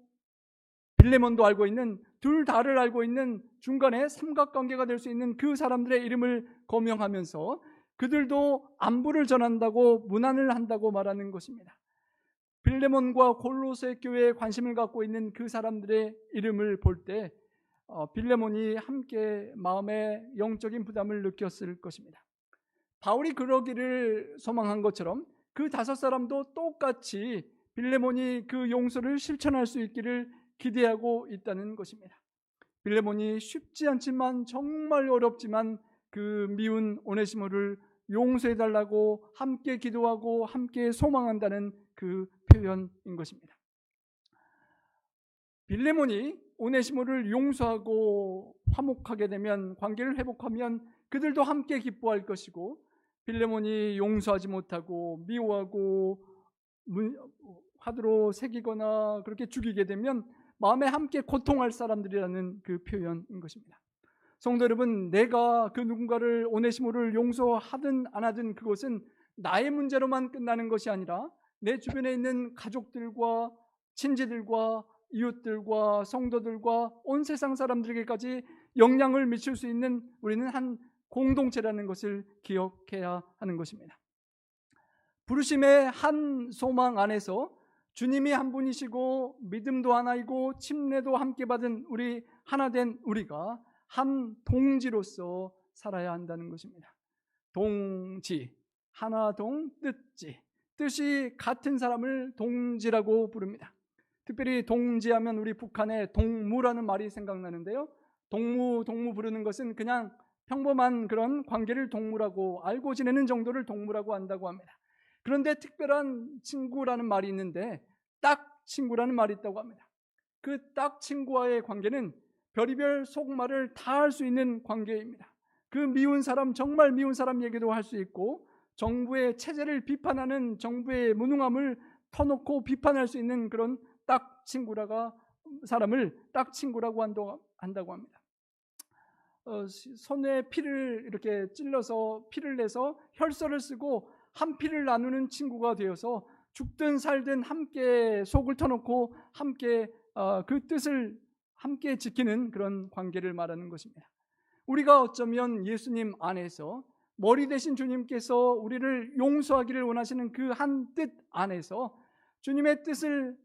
빌레몬도 알고 있는, 둘 다를 알고 있는 중간에 삼각관계가 될 수 있는 그 사람들의 이름을 거명하면서 그들도 안부를 전한다고 문안을 한다고 말하는 것입니다. 빌레몬과 골로새 교회에 관심을 갖고 있는 그 사람들의 이름을 볼 때 빌레몬이 함께 마음의 영적인 부담을 느꼈을 것입니다. 바울이 그러기를 소망한 것처럼 그 5사람도 똑같이 빌레몬이 그 용서를 실천할 수 있기를 기대하고 있다는 것입니다. 빌레몬이 쉽지 않지만 정말 어렵지만 그 미운 오네시모를 용서해달라고 함께 기도하고 함께 소망한다는 그 표현인 것입니다. 빌레몬이 오네시모를 용서하고 화목하게 되면, 관계를 회복하면 그들도 함께 기뻐할 것이고, 빌레몬이 용서하지 못하고 미워하고 화두로 새기거나 그렇게 죽이게 되면 마음에 함께 고통할 사람들이라는 그 표현인 것입니다. 성도 여러분, 내가 그 누군가를 오네시모를 용서하든 안 하든 그것은 나의 문제로만 끝나는 것이 아니라 내 주변에 있는 가족들과 친지들과 이웃들과 성도들과 온 세상 사람들에게까지 영향을 미칠 수 있는 우리는 한 공동체라는 것을 기억해야 하는 것입니다. 부르심의 한 소망 안에서 주님이 한 분이시고 믿음도 하나이고 침례도 함께 받은 우리 하나 된 우리가 한 동지로서 살아야 한다는 것입니다. 동지, 하나 동 뜻지, 뜻이 같은 사람을 동지라고 부릅니다. 특별히 동지하면 우리 북한의 동무라는 말이 생각나는데요, 동무 부르는 것은 그냥 평범한 그런 관계를 동무라고, 알고 지내는 정도를 동무라고 한다고 합니다. 그런데 특별한 친구라는 말이 있는데 딱 친구라는 말이 있다고 합니다. 그 딱 친구와의 관계는 별의별 속말을 다 할 수 있는 관계입니다. 그 미운 사람, 정말 미운 사람 얘기도 할 수 있고, 정부의 체제를 비판하는 정부의 무능함을 터놓고 비판할 수 있는 그런 딱 사람을 딱 친구라고 한다고 합니다. 손에 피를 이렇게 찔러서 피를 내서 혈서를 쓰고 한 피를 나누는 친구가 되어서 죽든 살든 함께 속을 터놓고 함께 그 뜻을 함께 지키는 그런 관계를 말하는 것입니다. 우리가 어쩌면 예수님 안에서 머리 대신 주님께서 우리를 용서하기를 원하시는 그 한 뜻 안에서 주님의 뜻을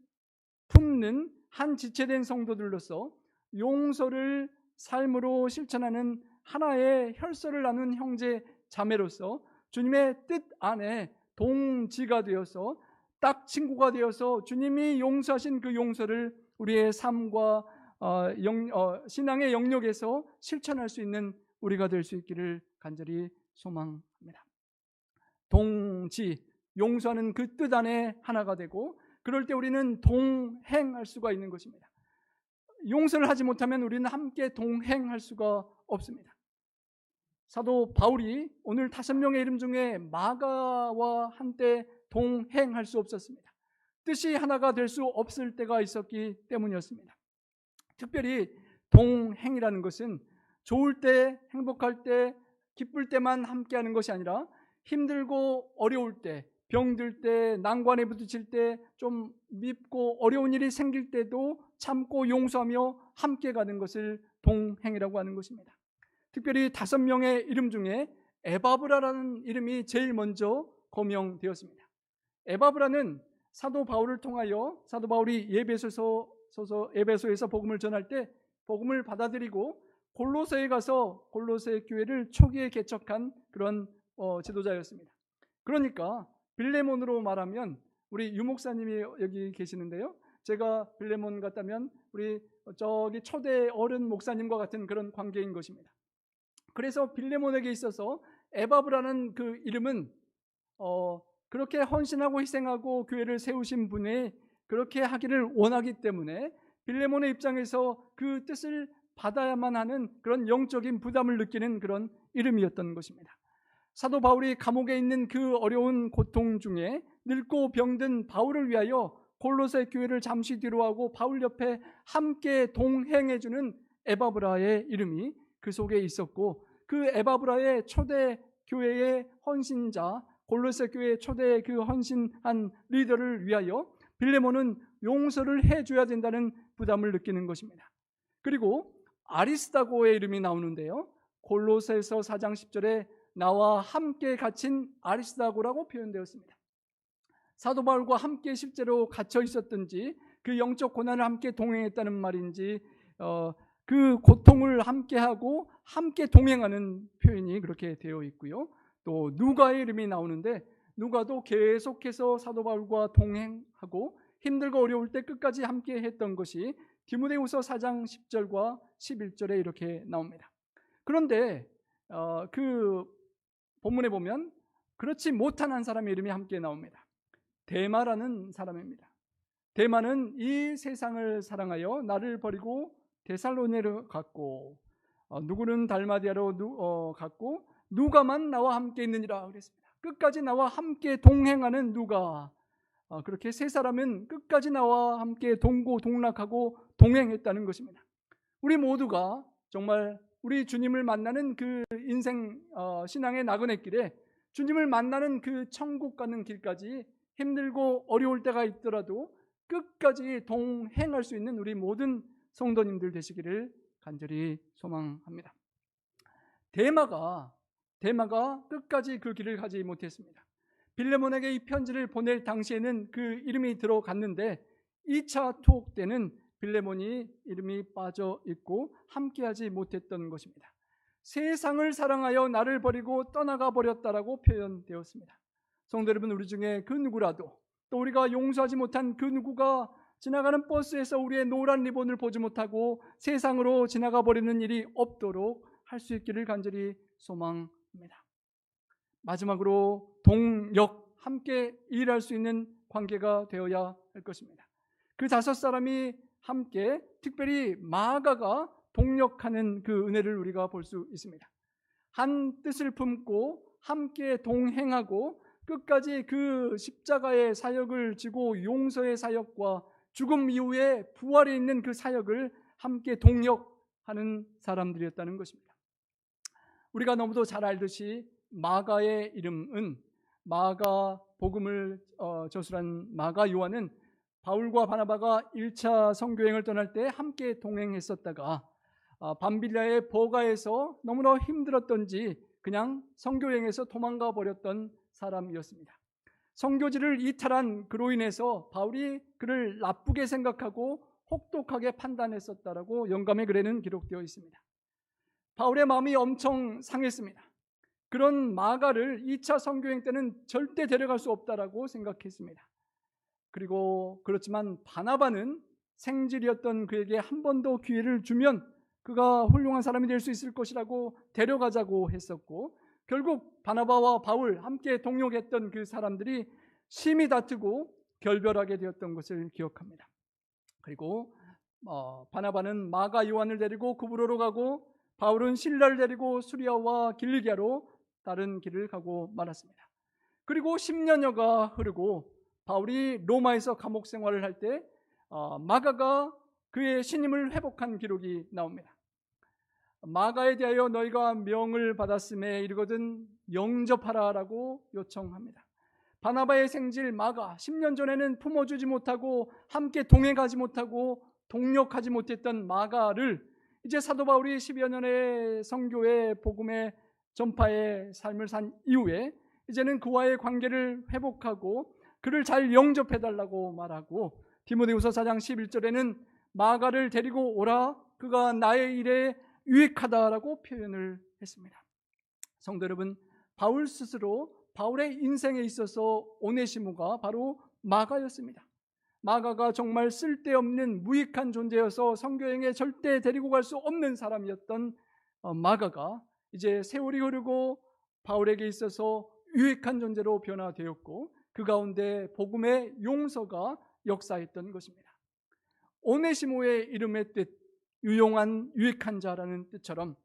품는 한 지체된 성도들로서 용서를 삶으로 실천하는 하나의 혈서를 나눈 형제 자매로서 주님의 뜻 안에 동지가 되어서 딱 친구가 되어서 주님이 용서하신 그 용서를 우리의 삶과 신앙의 영역에서 실천할 수 있는 우리가 될 수 있기를 간절히 소망합니다. 동지, 용서하는 그 뜻 안에 하나가 되고 그럴 때 우리는 동행할 수가 있는 것입니다. 용서를 하지 못하면 우리는 함께 동행할 수가 없습니다. 사도 바울이 오늘 5명의 이름 중에 마가와 한때 동행할 수 없었습니다. 뜻이 하나가 될 수 없을 때가 있었기 때문이었습니다. 특별히 동행이라는 것은 좋을 때, 행복할 때, 기쁠 때만 함께하는 것이 아니라 힘들고 어려울 때, 병들 때, 난관에 부딪힐 때, 좀 밉고 어려운 일이 생길 때도 참고 용서하며 함께 가는 것을 동행이라고 하는 것입니다. 특별히 5명의 이름 중에 에바브라라는 이름이 제일 먼저 거명되었습니다. 에바브라는 사도 바울을 통하여 사도 바울이 에베소에서 복음을 전할 때 복음을 받아들이고 골로새에 가서 골로새 교회를 초기에 개척한 그런 지도자였습니다. 그러니까 빌레몬으로 말하면 우리 유 목사님이 여기 계시는데요. 제가 빌레몬 같다면 우리 저기 초대 어른 목사님과 같은 그런 관계인 것입니다. 그래서 빌레몬에게 있어서 에바브라는 그 이름은 그렇게 헌신하고 희생하고 교회를 세우신 분이 그렇게 하기를 원하기 때문에 빌레몬의 입장에서 그 뜻을 받아야만 하는 그런 영적인 부담을 느끼는 그런 이름이었던 것입니다. 사도 바울이 감옥에 있는 그 어려운 고통 중에 늙고 병든 바울을 위하여 골로새 교회를 잠시 뒤로 하고 바울 옆에 함께 동행해주는 에바브라의 이름이 그 속에 있었고, 그 에바브라의 초대 교회의 헌신자, 골로새 교회의 초대 그 헌신한 리더를 위하여 빌레몬은 용서를 해줘야 된다는 부담을 느끼는 것입니다. 그리고 아리스다고의 이름이 나오는데요, 골로새서 4장 10절에 나와 함께 갇힌 아리스다고라고 표현되었습니다. 사도 바울과 함께 실제로 갇혀 있었든지 그 영적 고난을 함께 동행했다는 말인지 그 고통을 함께하고 함께 동행하는 표현이 그렇게 되어 있고요. 또 누가의 이름이 나오는데 누가도 계속해서 사도 바울과 동행하고 힘들고 어려울 때 끝까지 함께 했던 것이 디모데후서 4장 10절과 11절에 이렇게 나옵니다. 그런데 그 본문에 보면 그렇지 못한 한 사람의 이름이 함께 나옵니다. 데마라는 사람입니다. 데마는 이 세상을 사랑하여 나를 버리고 데살로니가로 갔고 누구는 달마디아로 갔고 누가만 나와 함께 있느니라 그랬습니다. 끝까지 나와 함께 동행하는 누가, 그렇게 세 사람은 끝까지 나와 함께 동고동락하고 동행했다는 것입니다. 우리 모두가 정말 우리 주님을 만나는 그 인생 신앙의 나그네길에 주님을 만나는 그 천국 가는 길까지 힘들고 어려울 때가 있더라도 끝까지 동행할 수 있는 우리 모든 성도님들 되시기를 간절히 소망합니다. 데마가 끝까지 그 길을 가지 못했습니다. 빌레몬에게 이 편지를 보낼 당시에는 그 이름이 들어갔는데 2차 투옥 때는 빌레몬이 이름이 빠져 있고 함께하지 못했던 것입니다. 세상을 사랑하여 나를 버리고 떠나가 버렸다라고 표현되었습니다. 성도 여러분, 우리 중에 그 누구라도 또 우리가 용서하지 못한 그 누구가 지나가는 버스에서 우리의 노란 리본을 보지 못하고 세상으로 지나가 버리는 일이 없도록 할 수 있기를 간절히 소망합니다. 마지막으로 동역, 함께 일할 수 있는 관계가 되어야 할 것입니다. 그 5사람이 함께 특별히 마가가 동역하는 그 은혜를 우리가 볼 수 있습니다. 한 뜻을 품고 함께 동행하고 끝까지 그 십자가의 사역을 지고 용서의 사역과 죽음 이후에 부활에 있는 그 사역을 함께 동역하는 사람들이었다는 것입니다. 우리가 너무도 잘 알듯이 마가의 이름은 마가 복음을 저술한 마가 요한은 바울과 바나바가 1차 선교행을 떠날 때 함께 동행했었다가 밤빌리아의 버가에서 너무나 힘들었던지 그냥 선교여행에서 도망가 버렸던 사람이었습니다. 선교지를 이탈한 그로 인해서 바울이 그를 나쁘게 생각하고 혹독하게 판단했었다라고 영감의 글에는 기록되어 있습니다. 바울의 마음이 엄청 상했습니다. 그런 마가를 2차 선교행 때는 절대 데려갈 수 없다라고 생각했습니다. 그리고 그렇지만 바나바는 생질이었던 그에게 한 번 더 기회를 주면 그가 훌륭한 사람이 될 수 있을 것이라고 데려가자고 했었고, 결국 바나바와 바울 함께 동역했던 그 사람들이 심히 다투고 결별하게 되었던 것을 기억합니다. 그리고 바나바는 마가 요한을 데리고 구브로로 가고 바울은 실라를 데리고 수리아와 길리기아로 다른 길을 가고 말았습니다. 그리고 10년여가 흐르고 바울이 로마에서 감옥 생활을 할 때 마가가 그의 신임을 회복한 기록이 나옵니다. 마가에 대하여 너희가 명을 받았음에 이르거든 영접하라라고 요청합니다. 바나바의 생질 마가, 10년 전에는 품어주지 못하고 함께 동행하지 못하고 동력하지 못했던 마가를 이제 사도 바울이 10여 년의 선교의 복음의 전파의 삶을 산 이후에 이제는 그와의 관계를 회복하고 그를 잘 영접해달라고 말하고, 디모데후서 4장 11절에는 마가를 데리고 오라, 그가 나의 일에 유익하다라고 표현을 했습니다. 성도 여러분, 바울 스스로 바울의 인생에 있어서 오네시모가 바로 마가였습니다. 마가가 정말 쓸데없는 무익한 존재여서 선교여행에 절대 데리고 갈 수 없는 사람이었던 마가가 이제 세월이 흐르고 바울에게 있어서 유익한 존재로 변화되었고 그 가운데 복음의 용서가 역사했던 것입니다. 오네시모의 이름의 뜻, 유용한 유익한 자라는 뜻처럼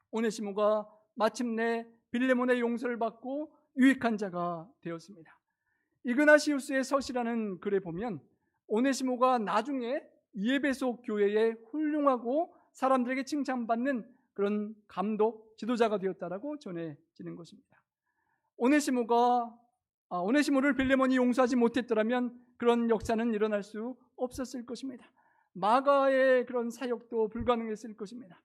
오네시모가 마침내 빌레몬의 용서를 받고 유익한 자가 되었습니다. 이그나시우스의 서시라는 글에 보면 오네시모가 나중에 예배소 교회의 훌륭하고 사람들에게 칭찬받는 그런 감독, 지도자가 되었다라고 전해지는 것입니다. 오네시모를 빌레몬이 용서하지 못했더라면 그런 역사는 일어날 수 없었을 것입니다. 마가의 그런 사역도 불가능했을 것입니다.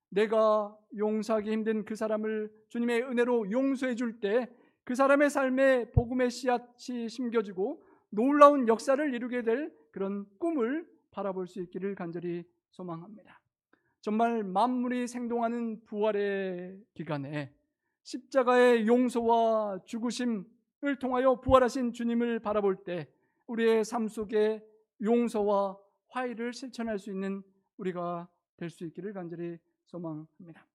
내가 용서하기 힘든 그 사람을 주님의 은혜로 용서해 줄 때 그 사람의 삶에 복음의 씨앗이 심겨지고 놀라운 역사를 이루게 될 그런 꿈을 바라볼 수 있기를 간절히 소망합니다. 정말 만물이 생동하는 부활의 기간에 십자가의 용서와 죽으심을 통하여 부활하신 주님을 바라볼 때 우리의 삶 속에 용서와 화해를 실천할 수 있는 우리가 될 수 있기를 간절히 소망합니다.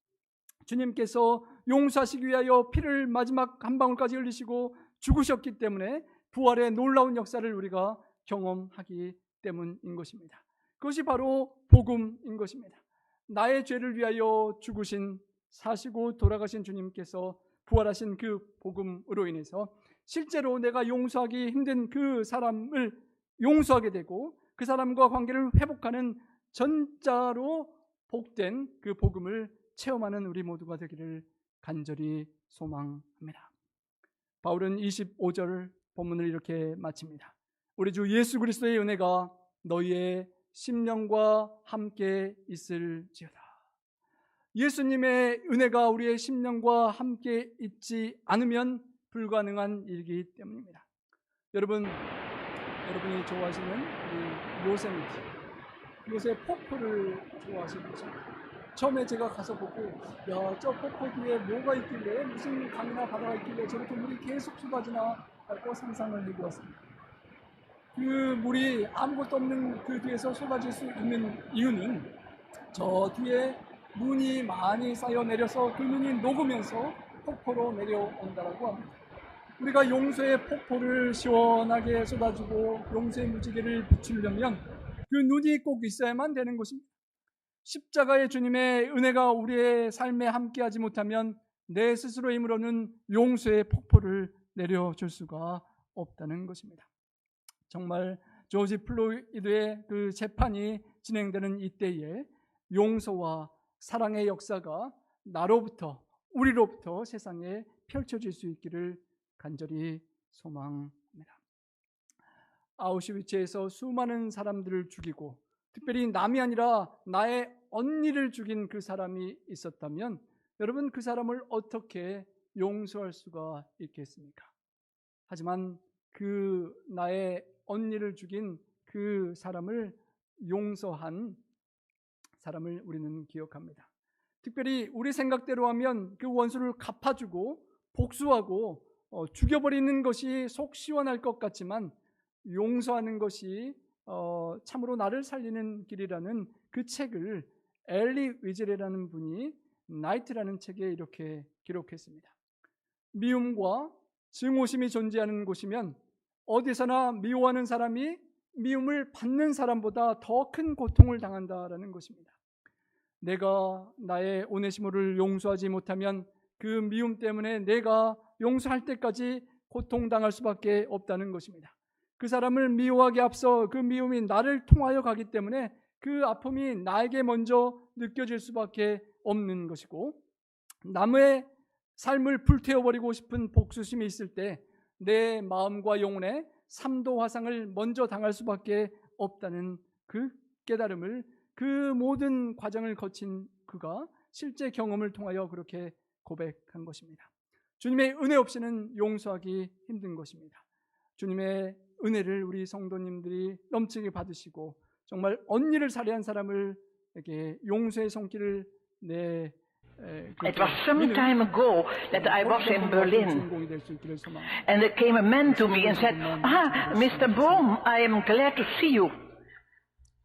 주님께서 용서하시기 위하여 피를 마지막 한 방울까지 흘리시고 죽으셨기 때문에 부활의 놀라운 역사를 우리가 경험하기 때문인 것입니다. 그것이 바로 복음인 것입니다. 나의 죄를 위하여 죽으신, 사시고 돌아가신 주님께서 부활하신 그 복음으로 인해서 실제로 내가 용서하기 힘든 그 사람을 용서하게 되고 그 사람과 관계를 회복하는 전자로 복된 그 복음을 체험하는 우리 모두가 되기를 간절히 소망합니다. 바울은 25절 본문을 이렇게 마칩니다. 우리 주 예수 그리스도의 은혜가 너희의 심령과 함께 있을지어다. 예수님의 은혜가 우리의 심령과 함께 있지 않으면 불가능한 일이기 때문입니다. 여러분이 좋아하시는 우리 요새 폭포를 좋아하시는 것입니다. 처음에 제가 가서 보고 저 폭포 뒤에 뭐가 있길래, 무슨 강이나 바다가 있길래 저렇게 물이 계속 쏟아지나 하고 상상을 해보았습니다. 그 물이 아무것도 없는 그 뒤에서 쏟아질 수 있는 이유는 저 뒤에 눈이 많이 쌓여 내려서 그 눈이 녹으면서 폭포로 내려온다라고 합니다. 우리가 용서의 폭포를 시원하게 쏟아주고 용서의 무지개를 비추려면 그 눈이 꼭 있어야만 되는 것입니다. 십자가의 주님의 은혜가 우리의 삶에 함께하지 못하면 내 스스로의 힘으로는 용서의 폭포를 내려줄 수가 없다는 것입니다. 정말 조지 플로이드의 그 재판이 진행되는 이때에 용서와 사랑의 역사가 나로부터, 우리로부터 세상에 펼쳐질 수 있기를 간절히 소망합니다. 아우슈비츠에서 수많은 사람들을 죽이고 특별히 남이 아니라 나의 언니를 죽인 그 사람이 있었다면 여러분 그 사람을 어떻게 용서할 수가 있겠습니까? 하지만 그 나의 언니를 죽인 그 사람을 용서한 사람을 우리는 기억합니다. 특별히 우리 생각대로 하면 그 원수를 갚아주고 복수하고 죽여버리는 것이 속 시원할 것 같지만 용서하는 것이 참으로 나를 살리는 길이라는 그 책을 엘리 위젤이라는 분이 나이트라는 책에 이렇게 기록했습니다. 미움과 증오심이 존재하는 곳이면 어디서나 미워하는 사람이 미움을 받는 사람보다 더 큰 고통을 당한다라는 것입니다. 내가 나의 오네시모를 용서하지 못하면 그 미움 때문에 내가 용서할 때까지 고통당할 수밖에 없다는 것입니다. 그 사람을 미워하기 앞서 그 미움이 나를 통하여 가기 때문에 그 아픔이 나에게 먼저 느껴질 수밖에 없는 것이고, 남의 삶을 불태워버리고 싶은 복수심이 있을 때 내 마음과 영혼에 3도 화상을 먼저 당할 수밖에 없다는 그 깨달음을, 그 모든 과정을 거친 그가 실제 경험을 통하여 그렇게 고백한 것입니다. 주님의 은혜 없이는 용서하기 힘든 것입니다. 주님의 은혜를 우리 성도님들이 넘치게 받으시고 정말 언니를 살해한 사람을 이렇게 용서의 손길을 It was some time ago that I was in Berlin, and there came a man to me and said, Mr. Bohm, I am glad to see you.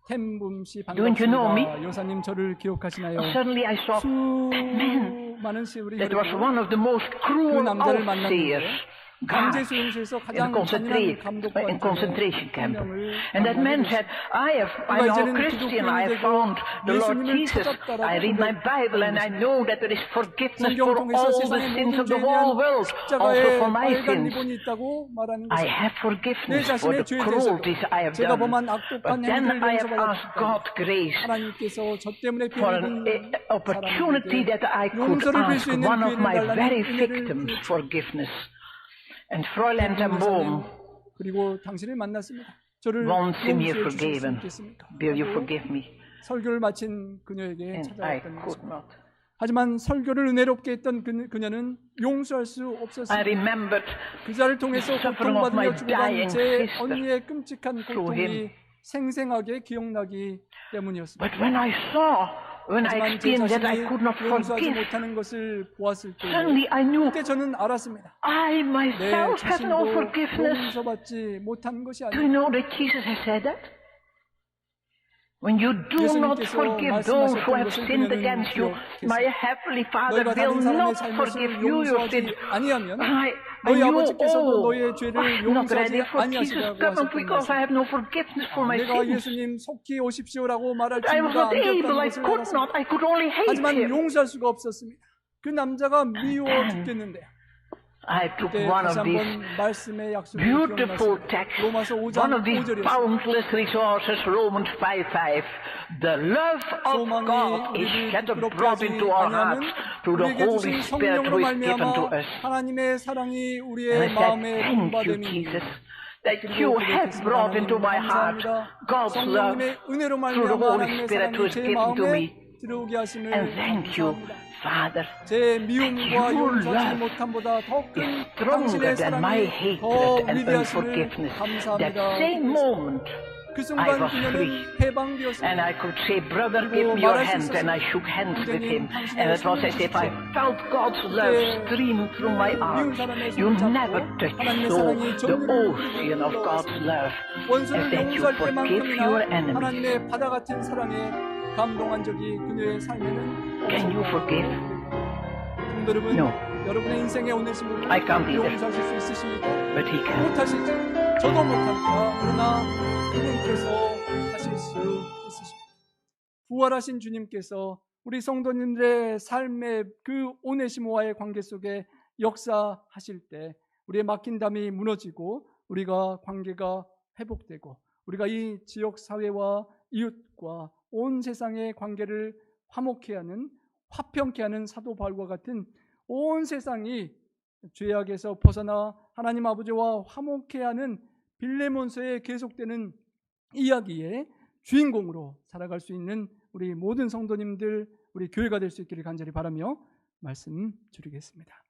Don't you know me? 여사님 저를 기억하시나요? Suddenly I saw that man. That was one of the most cruel overseers. In concentration camp. And that man said, I'm now a Christian, I have found the Lord Jesus. I read my Bible and I know that there is forgiveness for all the sins of the whole world, also for my sins. I have forgiveness for the cruelties I have done. But then I have asked God grace for an opportunity that I could ask one of my very victims forgiveness. And Fräulein ten Boom 그리고 당신을 만났습니다. once me forgiven. Will you forgive me? 설교를 마친 그녀에게 And I 찾아왔던 could 것입니다. not. 하지만 설교를 은혜롭게 했던 그녀는 용서할 수 I 없었습니다. remembered 그 자를 통해서 the suffering of 고통받으며 my 죽어간 dying 제 sister 언니의 끔찍한 through 고통이 him. 생생하게 기억나기 때문이었습니다. But when I 하지만 제 experienced that I 자신이 could not 용서하지 forgive, 못하는 것을 보았을 때 suddenly I knew 그때 저는 알았습니다. I 내 myself have no 자신도 forgiveness. 용서받지 못한 것이 Do you 아니라 know that Jesus has said that? When you do not 예수님께서 forgive those who 말씀하셨던 have 것을 sinned 그녀는 against you, 기억했습니다. my heavenly Father 너희가 will 다른 사람의 not forgive 잘못을 you your sins. 용서하지 아니하면 And 너희 you, 아버지께서도 너희의 죄를 I'm not ready 용서하지 for Jesus 아니하시라고 coming 하셨던 because I 말씀. have no forgiveness for my 내가 sins. 예수님 속히 오십시오라고 말할 I was 준비가 not 안 able, 되었다는 I 것을 could 알았습니다. not, I could only hate 하지만 him. 용서할 수가 없었습니다. 그 남자가 미워 죽겠는데 I took 그때 one 다시 of these 한번 말씀의 약속을 beautiful 기억났습니다. texts, 로마서 one 5장 of these 5절이었습니다. boundless resources, Romans 5:5. The love of 소망이 God is 우리를 shed 부끄럽게 abroad 하지 into our 아니하면 hearts through the 우리에게 Holy 주신 Spirit 성령으로 who is given to 말미암아 us. 하나님의 사랑이 And 우리의 I said, 마음에 thank you, 분바됨이 Jesus, that 그리고 you 그렇게 have brought into my heart 감사합니다. God's love 성령님의 은혜로 through the 말미암아 Holy 하나님의 Spirit who 사랑이 is 제 given to 마음에 me. 들어오게 하심을 And thank you, 감사합니다. Father, 제 미움과 your 용서하지 love 못함보다 더 큰 is stronger 당신의 than my 사랑이 hatred 더 and 위대하심을 unforgiveness. That 감사합니다. same moment, 그 I 순간 was 그녀는 free. And 해방되었습니다. I could say, brother, give me your hand, and I shook hands with him. And it was as if I felt God's love stream through my arms. You never touch so the ocean of God's love as 원수를 that you 용서할 forgive your 때만큼이나 enemies. 하나님의 바다 같은 사랑에 감동한 적이 그녀의 삶에는 Can you forgive? 성도 여러분, No. 여러분의 인생에 오늘심을 I can't either. 용서하실 수 있으십니까? But he can. 못하시죠. 저도 못합니다. 그러나 그분께서 하실 수 있으십니다. 부활하신 주님께서 우리 성도님들의 삶의 그 오네시모와의 관계 속에 역사하실 때 우리의 막힌 담이 무너지고 우리가 관계가 회복되고 우리가 이 지역 사회와 이웃과 온 세상의 관계를 화목케 하는, 화평케 하는 사도 바울과 같은 온 세상이 죄악에서 벗어나 하나님 아버지와 화목케 하는 빌레몬서에 계속되는 이야기에 주인공으로 살아갈 수 있는 우리 모든 성도님들, 우리 교회가 될 수 있기를 간절히 바라며 말씀 드리겠습니다.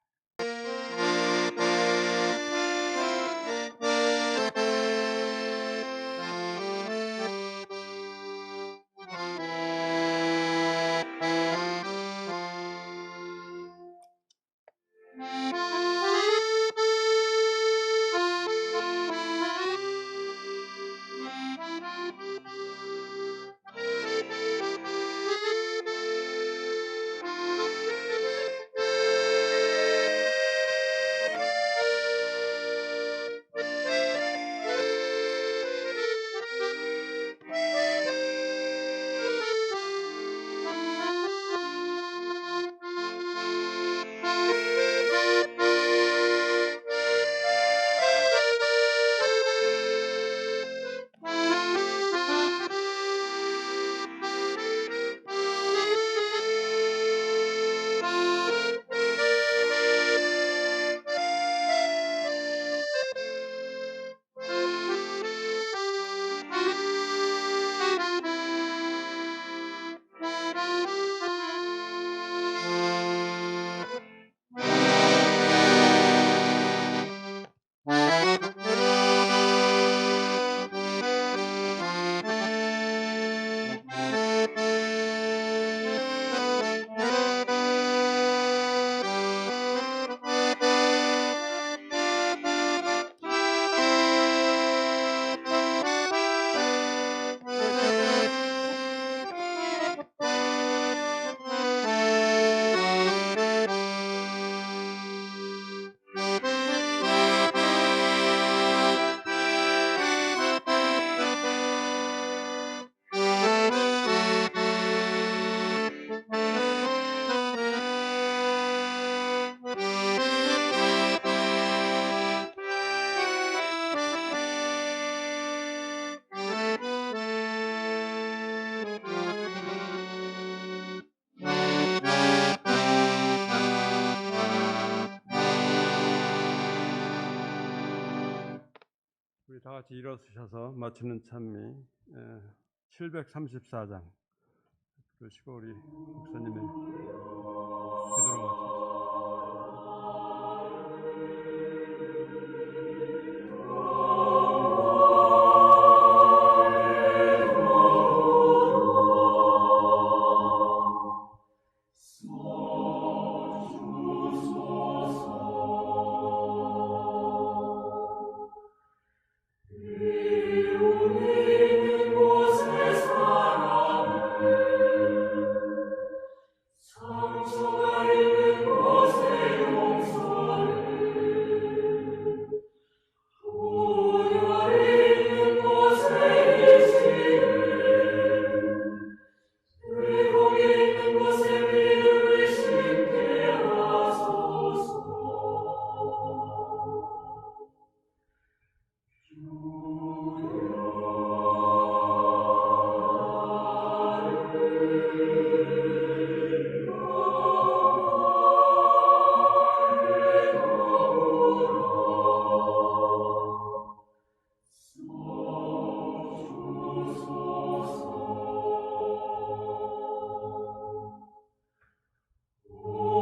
우리 다 같이 일어서셔서 마치는 찬미 734장 그러시고 우리 목사님의 기도를 마치겠습니다.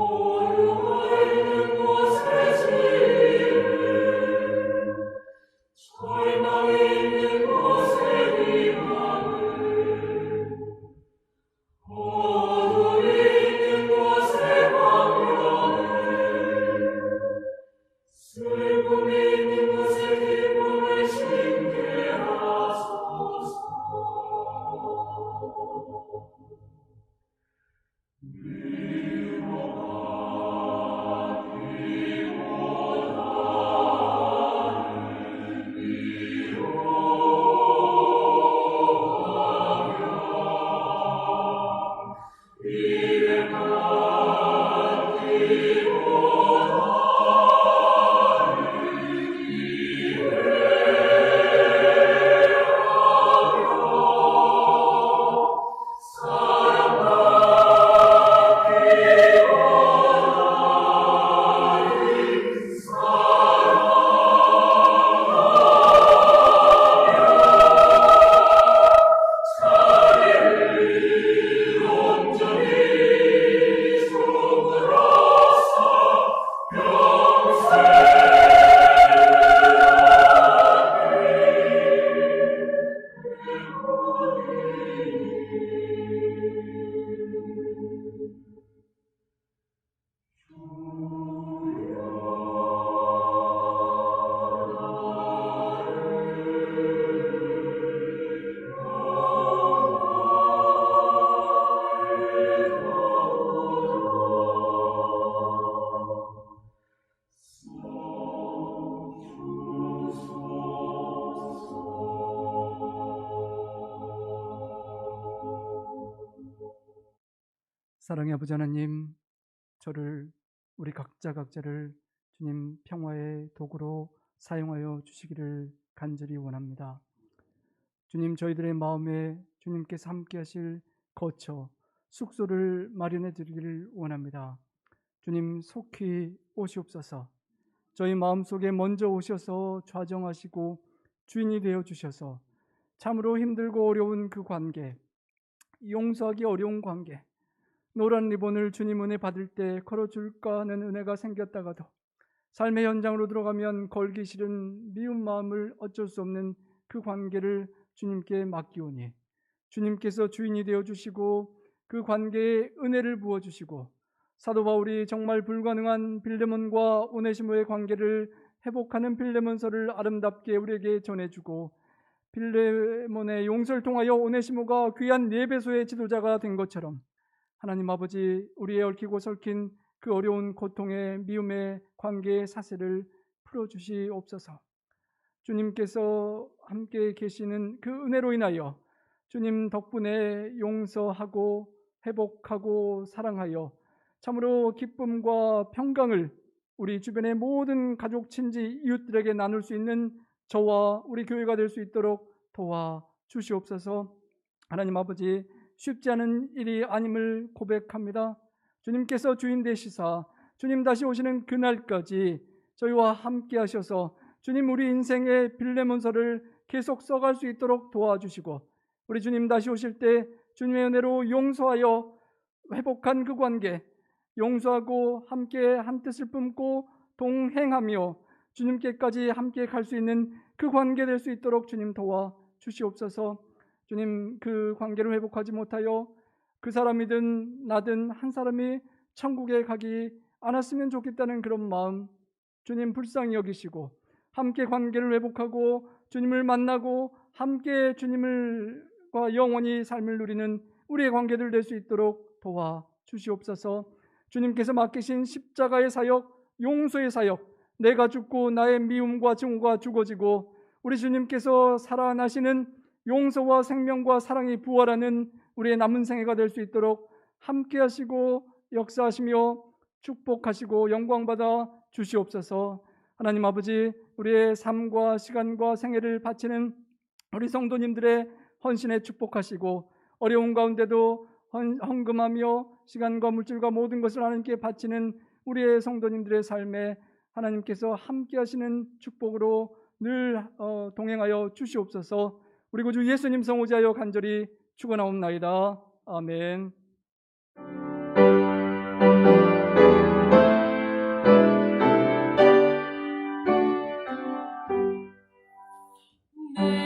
오 사랑의 아버지 하나님, 저를 우리 각자를 주님 평화의 도구로 사용하여 주시기를 간절히 원합니다. 주님, 저희들의 마음에 주님께서 함께 하실 거처, 숙소를 마련해 드리기를 원합니다. 주님, 속히 오시옵소서. 저희 마음속에 먼저 오셔서 좌정하시고 주인이 되어 주셔서 참으로 힘들고 어려운 그 관계, 용서하기 어려운 관계, 노란 리본을 주님 은혜 받을 때 걸어줄까 하는 은혜가 생겼다가도 삶의 현장으로 들어가면 걸기 싫은 미운 마음을 어쩔 수 없는 그 관계를 주님께 맡기오니 주님께서 주인이 되어주시고 그 관계에 은혜를 부어주시고 사도 바울이 정말 불가능한 빌레몬과 오네시모의 관계를 회복하는 빌레몬서를 아름답게 우리에게 전해주고 빌레몬의 용서를 통하여 오네시모가 귀한 4배소의 지도자가 된 것처럼 하나님 아버지, 우리의 얽히고 설킨 그 어려운 고통의 미움의 관계의 사슬을 풀어주시옵소서. 주님께서 함께 계시는 그 은혜로 인하여 주님 덕분에 용서하고 회복하고 사랑하여 참으로 기쁨과 평강을 우리 주변의 모든 가족, 친지, 이웃들에게 나눌 수 있는 저와 우리 교회가 될 수 있도록 도와주시옵소서. 하나님 아버지, 쉽지 않은 일이 아님을 고백합니다. 주님께서 주인 되시사 주님 다시 오시는 그날까지 저희와 함께 하셔서 주님 우리 인생의 빌레몬서를 계속 써갈 수 있도록 도와주시고 우리 주님 다시 오실 때 주님의 은혜로 용서하여 회복한 그 관계, 용서하고 함께 한 뜻을 품고 동행하며 주님께까지 함께 갈 수 있는 그 관계 될 수 있도록 주님 도와주시옵소서. 주님, 그 관계를 회복하지 못하여 그 사람이든 나든 한 사람이 천국에 가기 않았으면 좋겠다는 그런 마음 주님 불쌍히 여기시고 함께 관계를 회복하고 주님을 만나고 함께 주님과 영원히 삶을 누리는 우리의 관계들 될 수 있도록 도와주시옵소서. 주님께서 맡기신 십자가의 사역, 용서의 사역, 내가 죽고 나의 미움과 증오가 죽어지고 우리 주님께서 살아나시는 용서와 생명과 사랑이 부활하는 우리의 남은 생애가 될 수 있도록 함께 하시고 역사하시며 축복하시고 영광받아 주시옵소서. 하나님 아버지, 우리의 삶과 시간과 생애를 바치는 우리 성도님들의 헌신에 축복하시고 어려운 가운데도 헌금하며 시간과 물질과 모든 것을 하나님께 바치는 우리의 성도님들의 삶에 하나님께서 함께 하시는 축복으로 늘 동행하여 주시옵소서. 우리 구주 예수님 성호자여 간절히 축원하옵나이다. 아멘. 내